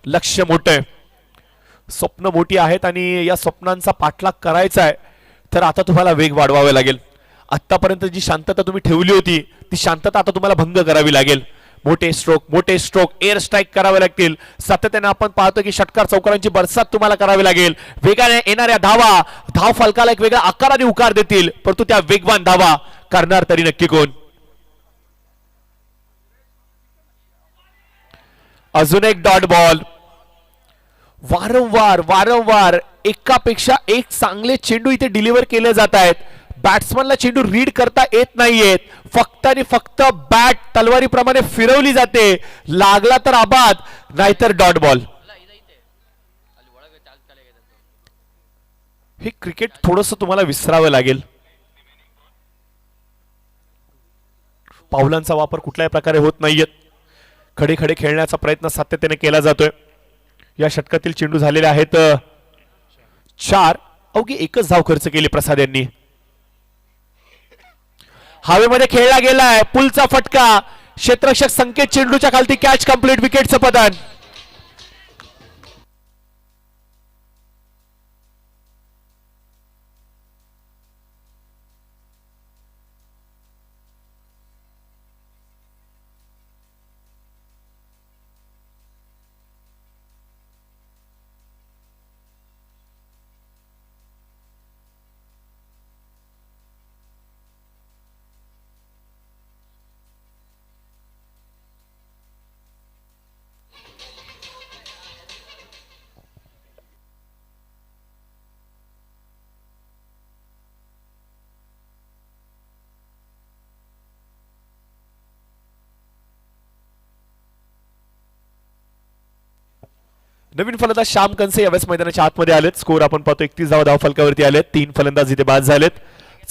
लक्ष्य मोठं आहे. स्वप्न मोठी आहेत आणि या स्वप्नांचा पाठलाग करायचा आहे तर आता तुम्हाला वेग वाढवावा लागेल. आतापर्यंत जी शांतता तुम्ही ठेवली होती ती शांतता आता तुम्हाला भंग करावी लागेल. मोठे स्ट्रोक एअर स्ट्राईक करावे लागतील. सातत्याने आपण पाहतो की षटकार चौकारांची बरसात तुम्हाला करावी लागेल. वेगाने येणाऱ्या धावा धाव फलकाला एक वेगळ्या आकाराने उकार देतील. परंतु त्या वेगवान धावा करणार तरी नक्की कोण. अजून एक डॉट बॉल. वारंवार वारंवार एकापेक्षा एक चांगले चेंडू इथे डिलिव्हर केले जात आहेत. बॅट्समनला चेंडू रीड करता येत नाहीयेत. फक्त आणि फक्त बॅट तलवारीप्रमाणे फिरवली जाते. लागला तर आबाद नाहीतर डॉट बॉल. हे क्रिकेट थोडंसं तुम्हाला विसरावं लागेल. पावलांचा वापर कुठल्याही प्रकारे होत नाहीयेत. खडे खडे खेळण्याचा प्रयत्न सातत्याने केला जातोय. या षटकातील चेंडू झालेले आहेत 4. अवघी एकच धाव खर्च केली प्रसाद यांनी. हवेमध्ये खेळला गेलाय पुलचा फटका. क्षेत्ररक्षक संकेत चेंडूच्या खालती कॅच कंप्लीट. विकेटचं पतन. नवीन फलंदाज श्याम कंसे यावेळेस मैदानाच्या आतमध्ये आलेत. स्कोर आपण पाहतो 31 धाव फलकावरती आलेत. 3 फलंदाज इथे बाद झालेत.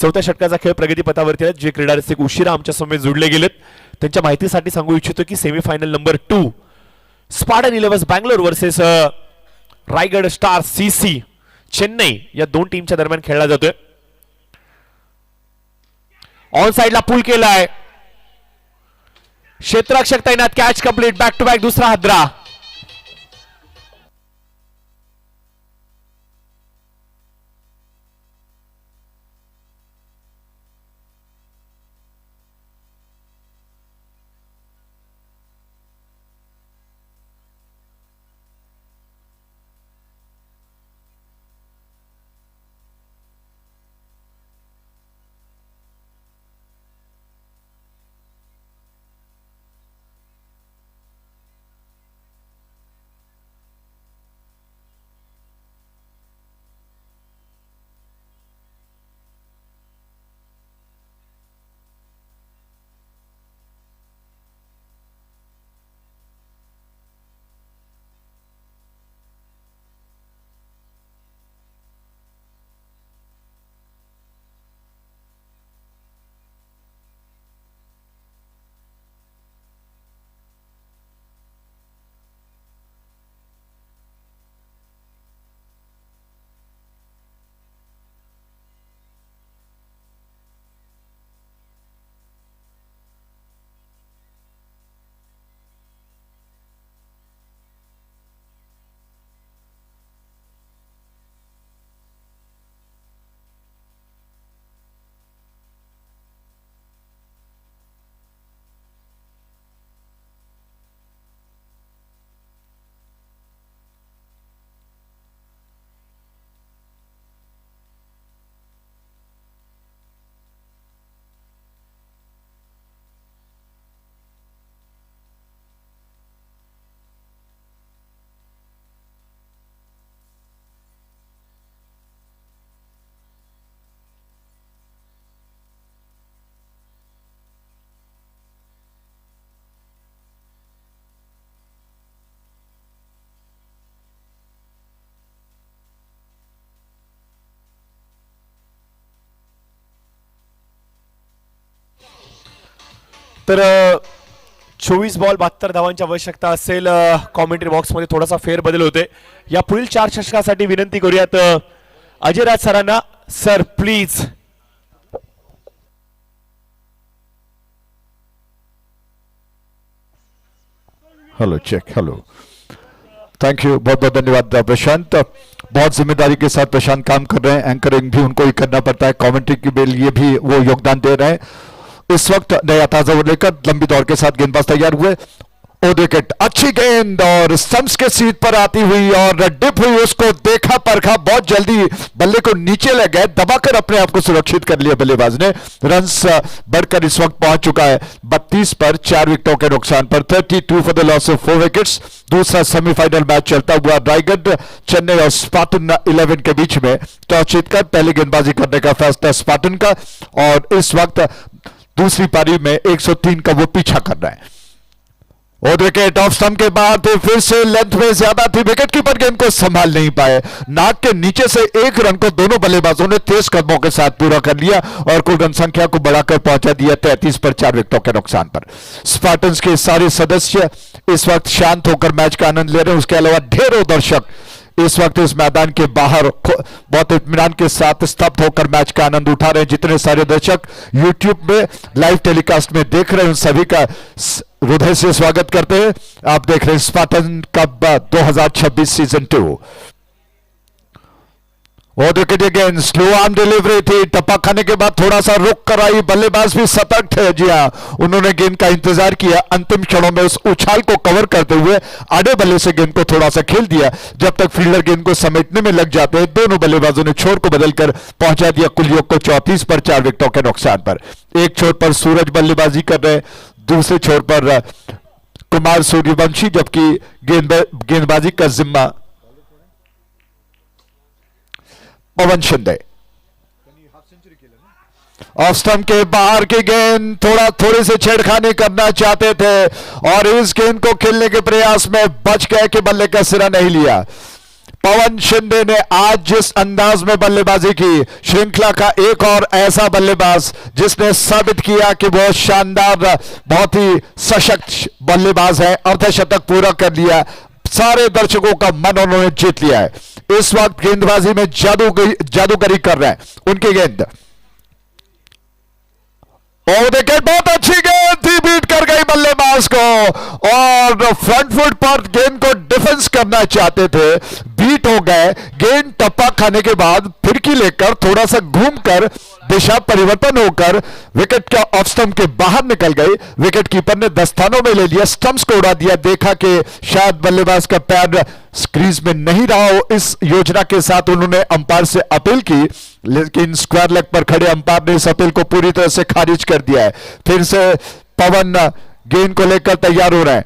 चौथ्या षटकाचा खेळ प्रगतीपथावरती आहेत. जे क्रीडा रसिक उशिरा आमच्या समोर जुळले गेलेत त्यांच्या माहितीसाठी सांगू इच्छितो की semifinal number 2 Spartan 11 Bangalore versus Raigad star CC Chennai या दोन टीमच्या दरम्यान खेळला जातोय. ऑन साइडला पूल केलाय. क्षेत्ररक्षक तैनात. Catch complete. Back to back दुसरा हादरा. तर 24 बॉल 72 धावांची आवश्यकता असेल. कॉमेंट्री बॉक्समध्ये थोडासा फेरबदल होते. या पुढील 4 षटकासाठी विनंती करूयात अजय राज सरांना. Sir please. Hello check. Hello. Thank you. बहुत बहुत धन्यवाद प्रशांत. बहुत जिम्मेदारी के साथ प्रशांत काम कर रहे हैं. एंकरिंग भी उनको ही करना पड़ता है. कमेंट्री के लिए भी वो योगदान दे रहे हैं. इस वक्त नया ताजा लेकर लंबी दौड़ के साथ गेंदबाज तैयार हुए. और विकेट. अच्छी गेंद और स्टंप्स के सीट पर आती हुई और डिप हुई. उसको देखा परखा. बहुत जल्दी बल्ले को नीचे ले गए. दबाकर अपने आप को सुरक्षित कर लिया बल्लेबाज ने. रन्स बढ़कर इस वक्त पहुंच चुका है 32 पर 4 विकेटों के नुकसान पर. 32 for the loss of 4 wickets. दूसरा सेमीफाइनल मैच चलता हुआ रायगढ़ चेन्नई और स्पार्टन 11 के बीच में. टॉस जीतकर पहले गेंदबाजी करने का फैसला स्पार्टन का. और इस वक्त दूसरी पारी में 103 का वो पीछा कर रहे हैं. और विकेट ऑफ स्टंप के बाद फिर से लेंथ में ज्यादा थी. विकेट कीपर गेंद को संभाल नहीं पाए. नाक के नीचे से एक रन को दोनों बल्लेबाजों ने तेज कदमों के साथ पूरा कर लिया और कुल रन संख्या को बढ़ाकर पहुंचा दिया 33 पर 4 विकेटों के नुकसान पर. स्पार्टन्स के सारे सदस्य इस वक्त शांत होकर मैच का आनंद ले रहे हैं. उसके अलावा ढेरों दर्शक इस वक्त इस मैदान के बाहर बहुत इत्मीनान के साथ स्तब्ध होकर मैच का आनंद उठा रहे हैं. जितने सारे दर्शक यूट्यूब में लाइव टेलीकास्ट में देख रहे हैं उन सभी का हृदय से स्वागत करते हैं. आप देख रहे हैं स्पार्टन कप 2026 सीजन 2. और wicket again. Slow arm delivery थी. टप्पा खाने के बाद थोड़ा सा रुक कर आई. बल्लेबाज भी सतर्क थे. जी हां, उन्होंने गेंद का इंतजार किया. अंतिम क्षणों में उस उछाल को कवर करते हुए आड़े बल्ले से गेंद को थोड़ा सा खेल दिया. जब तक फील्डर गेंद को समेटने में लग जाते हैं दोनों बल्लेबाजों ने छोर को बदलकर पहुंचा दिया कुल योग को 34 पर 4 विकेटों के नुकसान पर. एक छोर पर सूरज बल्लेबाजी कर रहे, दूसरे छोर पर कुमार सूर्यवंशी, जबकि गेंदबाजी का जिम्मा पवन शिंदे. ऑफ स्टंप के बाहर की गेंद. थोड़ी से छेड़खानी करना चाहते थे और इस गेंद को खेलने के प्रयास में बच गए कि बल्ले का सिरा नहीं लिया. पवन शिंदे ने आज जिस अंदाज में बल्लेबाजी की, श्रृंखला का एक और ऐसा बल्लेबाज जिसने साबित किया कि वह शानदार बहुत ही सशक्त बल्लेबाज है. अर्धशतक पूरा कर लिया. सारे दर्शकों का मन उन्होंने जीत लिया है। इस वक्त गेंदबाजी में जादूगरी कर रहे हैं उनकी गेंद। और देखिए बहुत अच्छी गेंद थी, बीट कर गई बल्लेबाज को, और फ्रंट फुट पर गेंद को डिफेंस करना चाहते थे, बीट हो गए। गेंद टप्पा खाने के बाद फिरकी लेकर थोड़ा सा घूमकर दिशा परिवर्तन होकर विकेट का ऑफ स्टंप के बाहर निकल गई। विकेट कीपर ने दस्तानों में ले लिया, स्टंप्स को उड़ा दिया। देखा कि शायद बल्लेबाज का पैर क्रीज में नहीं रहा हो। इस योजना के साथ उन्होंने अंपायर से अपील की, लेकिन स्क्वायर लेग पर खड़े अंपायर ने इस अपील को पूरी तरह से खारिज कर दिया है। फिर से पवन गेंद को लेकर तैयार हो रहे हैं,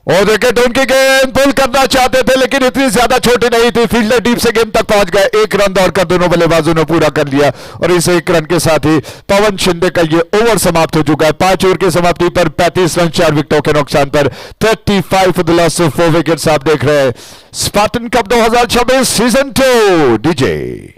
और विकेट उनकी गेंद पुल करना चाहते थे, लेकिन इतनी ज्यादा छोटी नहीं थी। फील्डर डीप से गेंद तक पहुंच गए। एक रन दौड़कर दोनों बल्लेबाजों ने पूरा कर लिया, और इस एक रन के साथ ही पवन शिंदे का ये ओवर समाप्त हो चुका है। 5 ओवर की समाप्ति पर 35 रन 4 विकेटों के नुकसान पर 35 for the loss of 4 wickets. आप देख रहे हैं Spartan cup 2026 season 2 DJ.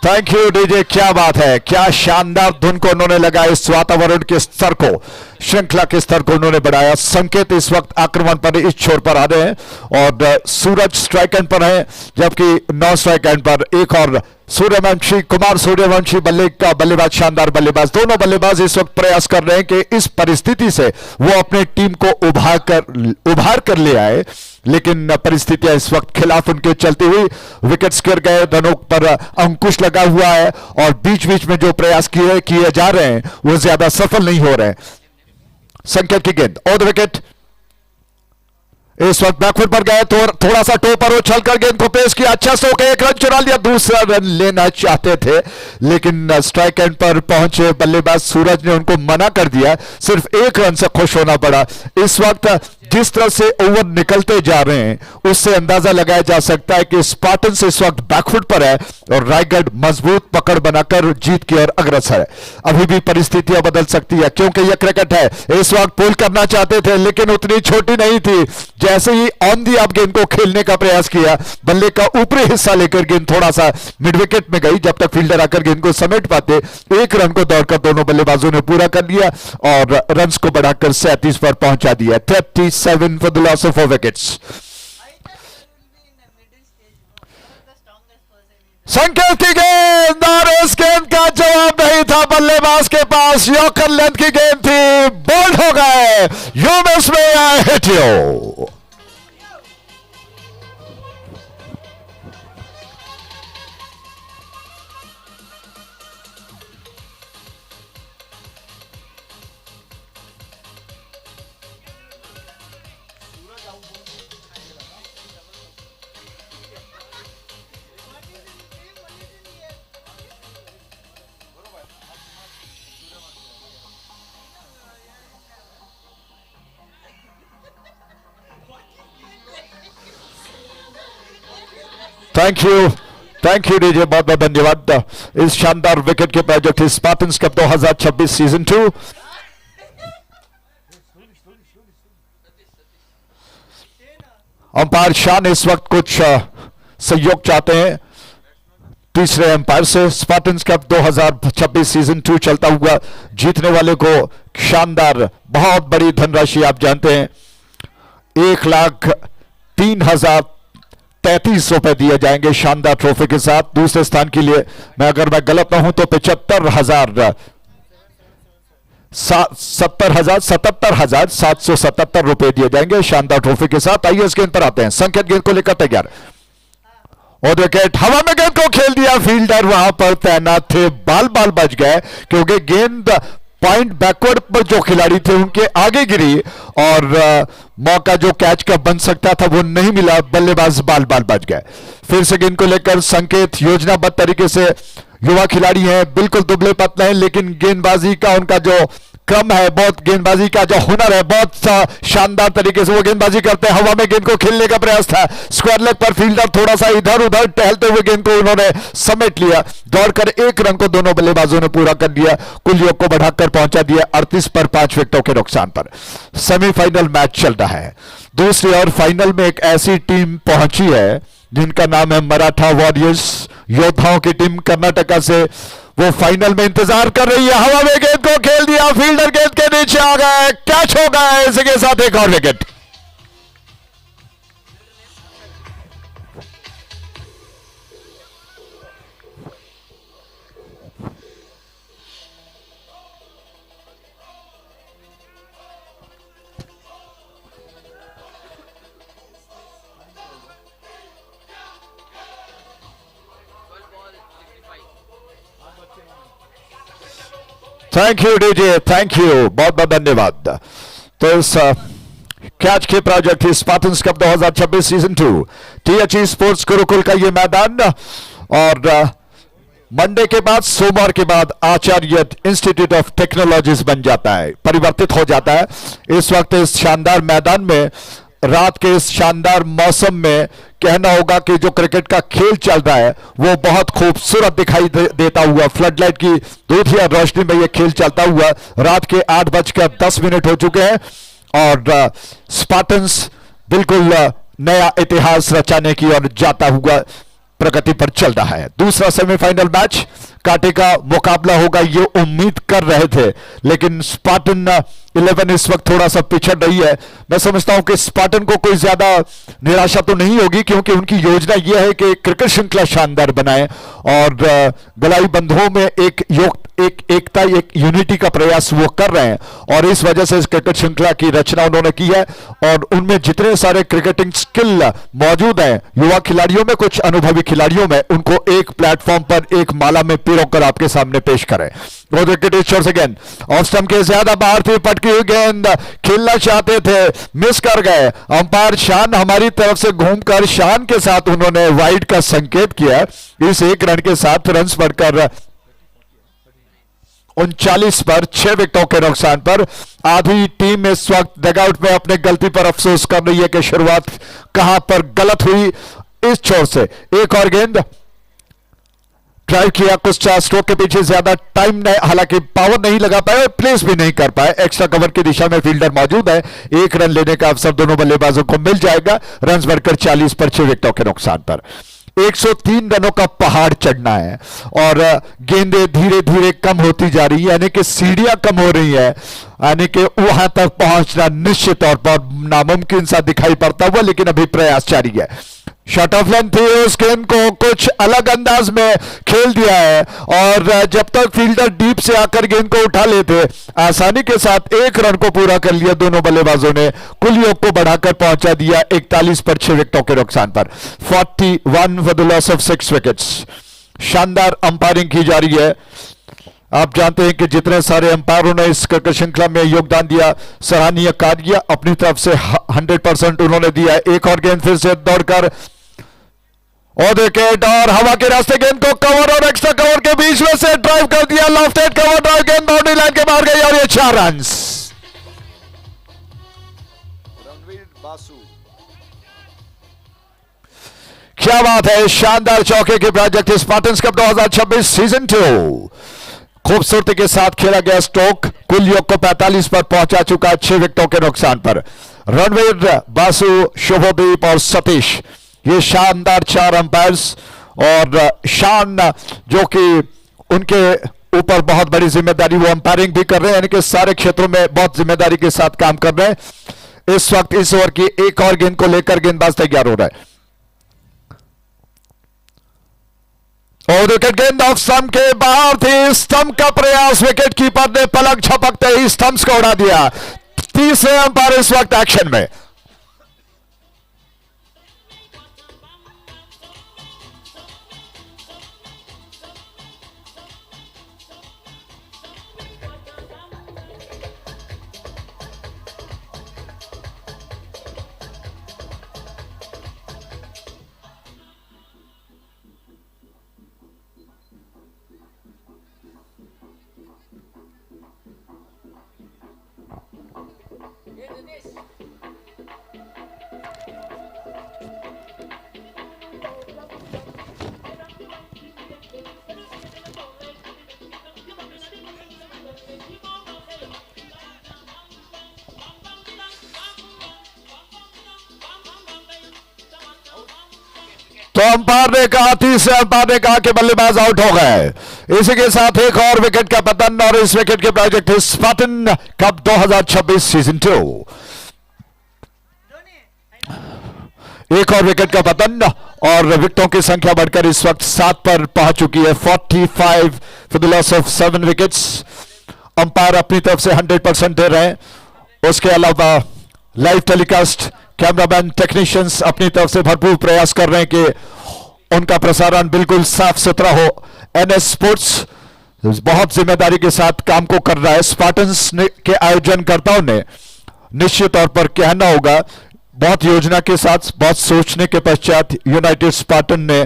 Thank you DJ, क्या बात है, क्या शानदार धुन को उन्होंने लगाया। इस वातावरण के स्तर को, श्रृंखला के स्तर को उन्होंने बढ़ाया। संकेत इस वक्त आक्रमण पर इस छोर पर आ रहे हैं, और सूरज स्ट्राइक एंड पर है, जबकि 9 स्ट्राइक एंड पर एक और सूर्यवंशी, कुमार सूर्यवंशी बल्लेबाज, शानदार बल्लेबाज। दोनों बल्लेबाज इस वक्त प्रयास कर रहे हैं कि इस परिस्थिति से वो अपने टीम को उभार कर ले आए, लेकिन परिस्थितियां इस वक्त खिलाफ उनके चलती हुई विकेट्स गिर गए, रनों पर अंकुश लगा हुआ है, और बीच बीच में जो प्रयास किए जा रहे हैं वो ज्यादा सफल नहीं हो रहे हैं। संकेत की गेंद और विकेट इस वक्त बैकफुट पर गए, तो थोड़ा सा टो पर उछलकर गेंद को पेश किया, अच्छा सो के 1 रन चुरा लिया। दूसरा रन लेना चाहते थे, लेकिन स्ट्राइक एंड पर पहुंचे बल्लेबाज सूरज ने उनको मना कर दिया। सिर्फ 1 रन से खुश होना पड़ा। इस वक्त जिस तरह से ओवर निकलते जा रहे हैं, उससे अंदाजा लगाया जा सकता है कि स्पार्टन से इस वक्त बैकफुट पर है, और रायगढ़ मजबूत पकड़ बनाकर जीत की ओर अग्रसर है। अभी भी परिस्थितियां बदल सकती है, क्योंकि यह क्रिकेट है। इस वक्त पुल करना चाहते थे, लेकिन उतनी छोटी नहीं थी। जैसे ही ऑन दी आप गेंद को खेलने का प्रयास किया, बल्ले का ऊपरी हिस्सा लेकर गेंद थोड़ा सा मिड विकेट में गई। जब तक फील्डर आकर गेंद को समेट पाते, 1 रन को दौड़कर दोनों बल्लेबाजों ने पूरा कर लिया, और रन्स को बढ़ाकर 37 पर पहुंचा दिया। 37 for the loss of 4 wickets. संकेत की गेंद, और इस गेंद का जवाब नहीं था बल्लेबाज के पास। यॉर्कर लेंथ की गेंद थी, बोल्ड हो गए। You miss me, I hit you. Thank you DJ, बहुत बहुत धन्यवाद। इस शानदार विकेट के project Spartans cup 2026 season 2। Umpire Shaan इस वक्त कुछ सहयोग चाहते हैं तीसरे अंपायर से। स्पार्टन्स कप 2026 सीजन 2 चलता हुआ, जीतने वाले को शानदार बहुत बड़ी धनराशि, आप जानते हैं, 1,03,000 33 रुपए दिए जाएंगे शानदार ट्रॉफी के साथ। दूसरे स्थान के लिए अगर मैं गलत ना हूं तो 77,777 रुपए दिए जाएंगे शानदार ट्रॉफी के साथ। आइए इस गेंद पर आते हैं। संकेत गेंद को लेकर तैयार और विकेट हवा में गेंद को खेल दिया। फील्डर वहां पर तैनात थे, बाल बच गए क्योंकि गेंद पॉइंट बैकवर्ड पर जो खिलाड़ी थे उनके आगे गिरी और मौका जो कैच का बन सकता था वो नहीं मिला। बल्लेबाज बाल बच गए। फिर से गेंद को लेकर संकेत योजनाबद्ध तरीके से, युवा खिलाड़ी हैं, बिल्कुल दुबले पतले हैं, लेकिन गेंदबाजी का उनका जो क्रम है, बहुत गेंदबाजी का जो हुनर है, बहुत शानदार तरीके से वो गेंदबाजी करते हैं। हवा में गेंद को खेलने का प्रयास था, स्क्वायर लेग पर फील्डर थोड़ा सा इधर उधर टहलते हुए गेंद को उन्होंने समेट लिया। दौड़कर 1 रन को दोनों बल्लेबाजों ने पूरा कर दिया, कुल योग को बढ़ाकर पहुंचा दिया 38 पर 5 विकेटों के नुकसान पर। सेमीफाइनल मैच चल रहा है। दूसरी ओर फाइनल में एक ऐसी टीम पहुंची है जिनका नाम है मराठा वॉरियर्स। योद्धाओं की टीम कर्नाटका से वो फाइनल में इंतजार कर रही है। हवा में गेंद को खेल दिया, फील्डर गेंद के नीचे आ गए, कैच हो गया। इसी के साथ एक और wicket. Thank you DJ, thank you, बहुत बहुत धन्यवाद। तो इस कैच के project Spartans cup 2026 season 2 THE sports Gurukul का ये मैदान और मंडे के बाद, सोमवार के बाद आचार्य इंस्टीट्यूट ऑफ टेक्नोलॉजीज बन जाता है, परिवर्तित हो जाता है। इस वक्त इस शानदार मैदान में, रात के इस शानदार मौसम में कहना होगा कि जो क्रिकेट का खेल चल रहा है वो बहुत खूबसूरत दिखाई देता हुआ, फ्लडलाइट की दूधिया रोशनी में ये खेल चलता हुआ। रात के 8:10 हो चुके हैं और स्पार्टन्स बिल्कुल नया इतिहास रचाने की ओर जाता हुआ प्रगति पर चल रहा है। दूसरा सेमीफाइनल मैच कांटे का मुकाबला होगा ये उम्मीद कर रहे थे, लेकिन स्पार्टन 11 इस वक्त थोड़ा सा पिछड़ रही है। मैं समझता हूं कि स्पार्टन को कोई ज्यादा निराशा तो नहीं होगी, क्योंकि उनकी योजना यह है कि क्रिकेट श्रृंखला शानदार बनाए और गलाई बंधुओं में एक एकता, एक यूनिटी का प्रयास वो कर रहे हैं और इस वजह से इस क्रिकेट श्रृंखला की रचना उन्होंने की है। और उनमें जितने सारे क्रिकेटिंग स्किल मौजूद हैं, युवा खिलाड़ियों में, कुछ अनुभवी खिलाड़ियों में, उनको एक प्लेटफॉर्म पर, एक माला में पिरोकर आपके सामने पेश करें। वो विकेट से गेंद ऑफ स्टंप के ज्यादा बाहर थी, पटकी हुई गेंद, खेलना चाहते थे, मिस कर गए। अंपायर शान हमारी तरफ से घूमकर शान के साथ उन्होंने वाइड का संकेत किया। इस 1 रन के साथ रन बढ़कर 39 पर 6 विकेटों के नुकसान पर। आधी टीम इस वक्त डगआउट में अपने गलती पर अफसोस कर रही है कि शुरुआत कहां पर गलत हुई। इस छोर से एक और गेंद ड्राइव किया, कुछ 4 स्ट्रोक के पीछे ज्यादा टाइम नहीं, हालांकि पावर नहीं लगा पाए, प्लेस भी नहीं कर पाए। एक्स्ट्रा कवर की दिशा में फील्डर मौजूद है। 1 रन लेने का अवसर दोनों बल्लेबाजों को मिल जाएगा। रन बढ़कर 40 पर 6 विकेटों के नुकसान पर। 103 रनों का पहाड़ चढ़ना है और गेंदें धीरे धीरे कम होती जा रही है, यानी कि सीढ़ियां कम हो रही है, यानी कि वहां तक पहुंचना निश्चित तौर पर नामुमकिन सा दिखाई पड़ता हुआ, लेकिन अभी प्रयास जारी है। शॉट ऑफ लेंथ थी, उस गेंद को कुछ अलग अंदाज में खेल दिया है और जब तक फील्डर डीप से आकर गेंद को उठा लेते, आसानी के साथ 1 रन को पूरा कर लिया दोनों बल्लेबाजों ने। कुल योग को बढ़ाकर पहुंचा दिया 41 पर 6 विकेटों के नुकसान पर। 41 for the loss of 6 wickets. शानदार अंपायरिंग की जा रही है। आप जानते हैं कि जितने सारे अंपायरों ने इस क्रिकेट श्रृंखला में योगदान दिया, सराहनीय कार्य, अपनी तरफ से 100% उन्होंने दिया। एक और गेंद फिर से दौड़कर और विकेट, और हवा के रास्ते गेंद को कवर और एक्स्ट्रा कवर के बीच में से ड्राइव कर दिया। लॉफ्टेड कवर ड्राइव, गेंद बाउंड्री लाइन के बाहर गई और ये 4 रन। क्या बात है, शानदार चौके के प्रोजेक्ट स्पार्टन्स कप 2026 सीजन 2 खूबसूरती के साथ खेला गया स्ट्रोक कुल योग को 45 पर पहुंचा चुका, 6 विकेटों के नुकसान पर। रणवीर, बासु, शुभदीप और सतीश, ये शानदार 4 अंपायर्स और शान जो कि उनके ऊपर बहुत बड़ी जिम्मेदारी, वो अंपायरिंग भी कर रहे हैं, यानी कि सारे क्षेत्रों में बहुत जिम्मेदारी के साथ काम कर रहे हैं। इस वक्त इस ओवर की एक और गेंद को लेकर गेंदबाज तैयार हो रहा है। और विकेट गेंद ऑफ स्टंप के बाहर थी। स्टंप का प्रयास, विकेट कीपर ने पलक झपकते ही स्टंप्स को उड़ा दिया। तीसरे अंपायर इस वक्त एक्शन में। तो अंपायर ने कहा, तीसरे अंपायर ने कहा कि बल्लेबाज आउट हो गए। इसी के साथ एक और विकेट का पतन और इस विकेट के प्रोजेक्ट है स्पार्टन कप 2026 सीजन 2। एक और विकेट का पतन और विकेटों की संख्या बढ़कर इस वक्त 7 पर पहुंच चुकी है। 45 for the loss of 7 wickets. Umpire अपनी तरफ से 100% दे रहे हैं। उसके अलावा लाइव टेलीकास्ट कैमरामैन टेक्नीशियंस अपनी तरफ से भरपूर प्रयास कर रहे हैं कि उनका प्रसारण बिल्कुल साफ सुथरा हो। एनएस स्पोर्ट्स बहुत जिम्मेदारी के साथ काम को कर रहा है। स्पार्टन्स के आयोजनकर्ताओं ने निश्चित तौर पर कहना होगा, बहुत योजना के साथ, बहुत सोचने के पश्चात यूनाइटेड स्पार्टन ने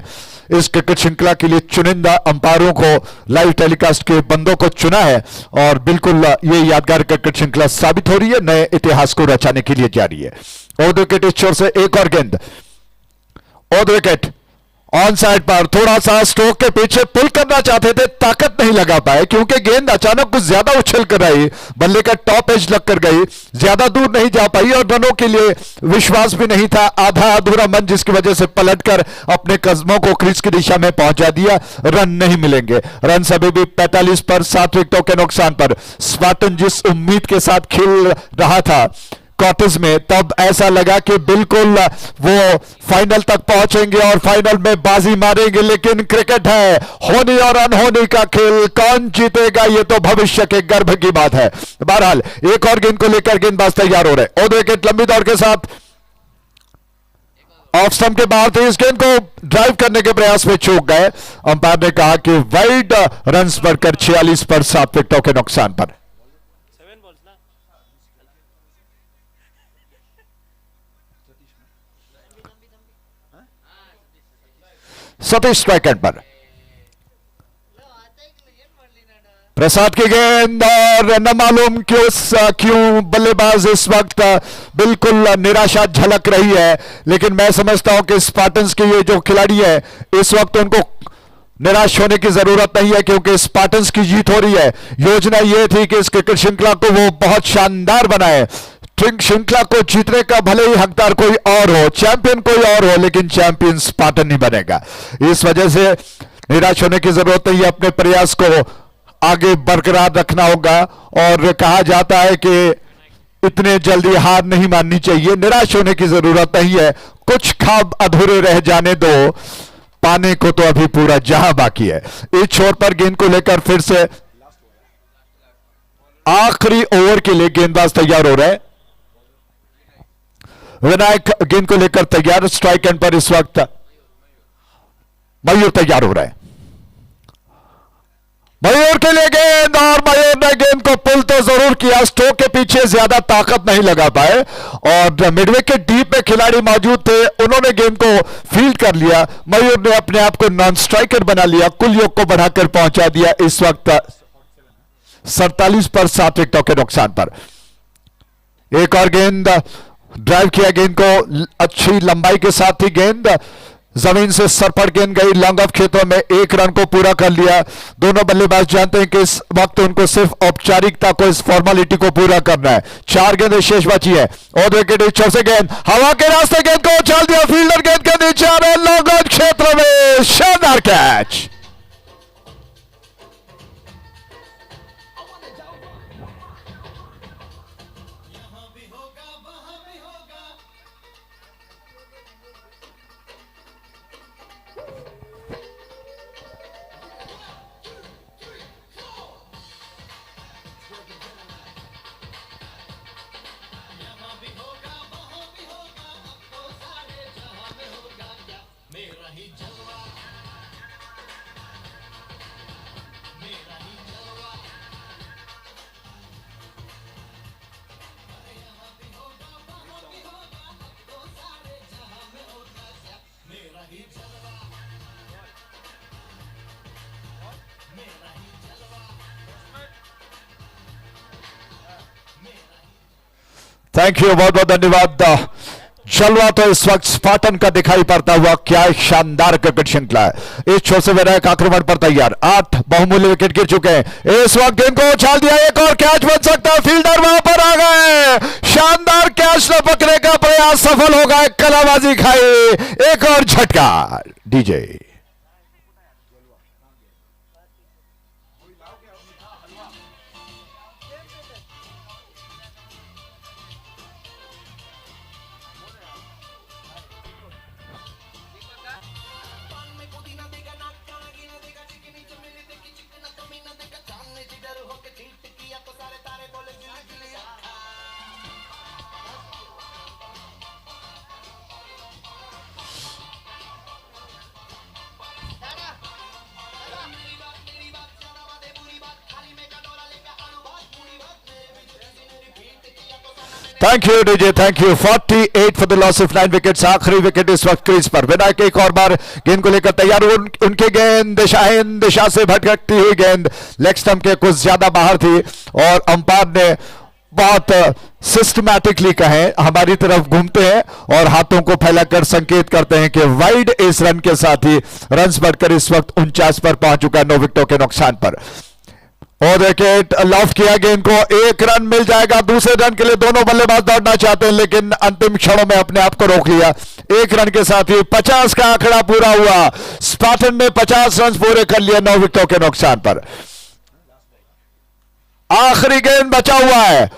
इस क्रिकेट श्रृंखला के लिए चुनिंदा अंपायरों को, लाइव टेलीकास्ट के बंदों को चुना है और बिल्कुल ये यादगार क्रिकेट श्रृंखला साबित हो रही है, नए इतिहास को रचाने के लिए जा रही है। और विकेट इस छोर से एक और गेंद, और विकेट ऑन साइड पर। थोड़ा सा स्ट्रोक के पीछे पुल करना चाहते थे, ताकत नहीं लगा पाए क्योंकि गेंद अचानक कुछ ज्यादा उछल कर आई, बल्ले का टॉप एज लग कर गई, ज्यादा दूर नहीं जा पाई और रनों के लिए विश्वास भी नहीं था। आधा अधूरा मन, जिसकी वजह से पलटकर अपने कदमों को क्रीज की दिशा में पहुंचा दिया। रन नहीं मिलेंगे। रन अभी भी 45 पर 7 विकेटों के नुकसान पर। स्पार्टन जिस उम्मीद के साथ खेल रहा था क्वार्टर्स में, तब ऐसा लगा कि बिल्कुल वो फाइनल तक पहुंचेंगे और फाइनल में बाजी मारेंगे, लेकिन क्रिकेट है, होने और अनहोने का खेल। कौन जीतेगा ये तो भविष्य के गर्भ की बात है। बहरहाल एक और गेंद को लेकर गेंदबाज तैयार हो रहे। और विकेट लंबी दौड़ के साथ ऑफ स्टंप के बाहर थे। इस गेंद को ड्राइव करने के प्रयास में चूक गए। अंपायर ने कहा कि वाइड रन्स बढ़कर 46 पर 7 विकेटों के नुकसान पर। सतीश स्ट्राइक एंड पर। प्रसाद की गेंद और न मालूम क्यों बल्लेबाज इस वक्त बिल्कुल निराशा झलक रही है, लेकिन मैं समझता हूं कि स्पार्टन्स के ये जो खिलाड़ी है इस वक्त उनको निराश होने की जरूरत नहीं है क्योंकि स्पार्टन्स की जीत हो रही है। योजना यह थी कि इस क्रिकेट श्रृंखला को वो बहुत शानदार बनाए। श्रृंखला को जीतने का भले ही हकदार कोई और हो, चैंपियन कोई और हो, लेकिन चैंपियन स्पार्टन नहीं बनेगा। इस वजह से निराश होने की जरूरत नहीं है, अपने प्रयास को आगे बरकरार रखना होगा। और कहा जाता है कि इतने जल्दी हार नहीं माननी चाहिए, निराश होने की जरूरत नहीं है। कुछ ख्वाब अधूरे रह जाने दो, पाने को तो अभी पूरा जहां बाकी है। इस छोर पर गेंद को लेकर फिर से आखिरी ओवर के लिए गेंदबाज तैयार हो रहा है। विनायक गेंद को लेकर तैयार। स्ट्राइक एंड पर इस वक्त मयूर तैयार हो रहा है। मयूर के लिए गेंद और मयूर ने गेंद को पुल तो जरूर किया, स्ट्रोक के पीछे ज्यादा ताकत नहीं लगा पाए और मिडविकेट डीप में खिलाड़ी मौजूद थे, उन्होंने गेंद को फील्ड कर लिया। मयूर ने अपने आप को नॉन स्ट्राइकर बना लिया, कुल योग को बढ़ाकर पहुंचा दिया। इस वक्त 47 पर 7 विकेटों के नुकसान पर। एक और गेंद ड्राइव किया, गेंद को अच्छी लंबाई के साथ ही गेंद जमीन से सरपट गेंद गई, लॉन्ग ऑफ क्षेत्रों में 1 रन को पूरा कर लिया। दोनों बल्लेबाज जानते हैं कि इस वक्त उनको सिर्फ औपचारिकता को, इस फॉर्मेलिटी को पूरा करना है। 4 गेंदें शेष बची है और विकेट से गेंद हवा के रास्ते गेंद को उछाल दिया, फील्डर गेंद के नीचे आ रहे, लॉन्ग ऑफ क्षेत्र में शानदार कैच। थैंक यू, बहुत बहुत धन्यवाद। जलवा तो इस वक्त स्पार्टन का दिखाई पड़ता हुआ, क्या शानदार क्रिकेट श्रृंखला है। इस छोर से विनायक आक्रमण पर तैयार, 8 बहुमूल्य विकेट गिर चुके हैं। इस वक्त गेंद को उछाल दिया, एक और कैच बन सकता है, फील्डर वहां पर आ गए, शानदार कैच न पकड़ने का प्रयास सफल हो गया, कलाबाजी खाई, एक और झटका। DJ thank you DJ, thank you. 48 for the loss of 9 wickets. आखिरी विकेट इस वक्त क्रीज पर। विनायक एक और बार गेंद को लेकर तैयार। उनकी गेंद दिशाहीन दिशा से भटकती हुई गेंद लेग स्टंप के कुछ ज्यादा बाहर थी और अंपायर ने बहुत सिस्टमैटिकली कहें हमारी तरफ घूमते हैं और हाथों को फैलाकर संकेत करते हैं कि वाइड। इस रन के साथ ही रन्स बढ़कर इस वक्त 49 पर पहुंच चुका है, 9 विकेटों के नुकसान पर। और विकेट लॉफ्ट किया, गेंद को 1 रन मिल जाएगा। दूसरे रन के लिए दोनों बल्लेबाज दौड़ना चाहते हैं लेकिन अंतिम क्षणों में अपने आप को रोक लिया। 1 रन के साथ ही 50 का आंकड़ा पूरा हुआ। स्पार्टन ने 50 रन पूरे कर लिए 9 विकेटों के नुकसान पर। आखिरी गेंद बचा हुआ है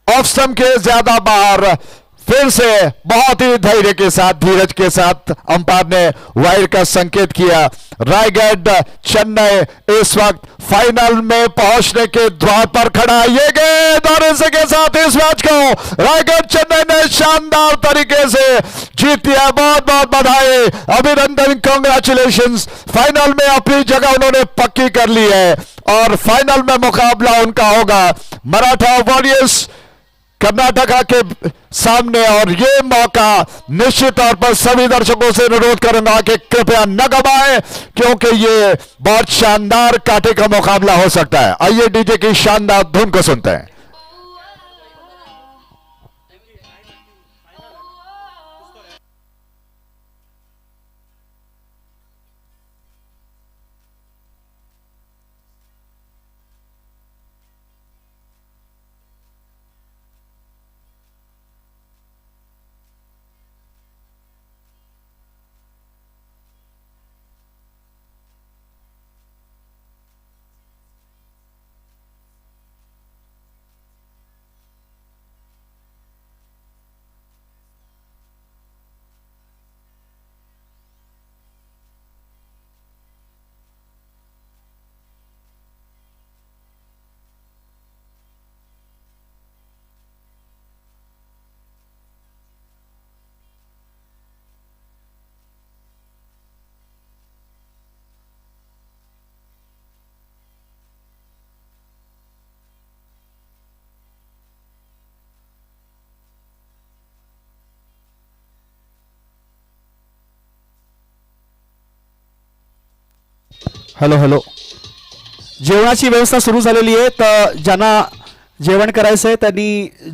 ऑफ स्टंप के ज्यादा बाहर। फिर से बहुत ही धैर्य के साथ, धीरज के साथ अंपायर ने वाइड का संकेत किया। रायगढ़ चेन्नई इस वक्त फाइनल में पहुंचने के द्वार पर खड़ा है। ये गेंद और इसी के साथ इस मैच को रायगढ़ चेन्नई ने शानदार तरीके से जीत लिया। बहुत बहुत बधाई, अभिनंदन, कांग्रेचुलेशंस। फाइनल में अपनी जगह उन्होंने पक्की कर ली है और फाइनल में मुकाबला उनका होगा मराठा वॉरियर्स कर्नाटका के सामने। और ये मौका निश्चित तौर पर सभी दर्शकों से अनुरोध करूंगा कि कृपया न गवाएं क्योंकि ये बहुत शानदार कांटे का मुकाबला हो सकता है। आइए डीजे की शानदार धुन को सुनते हैं। हॅलो हॅलो, जेवणाची व्यवस्था सुरू झालेली आहे, तर ज्यांना जेवण करायचं आहे त्यांनी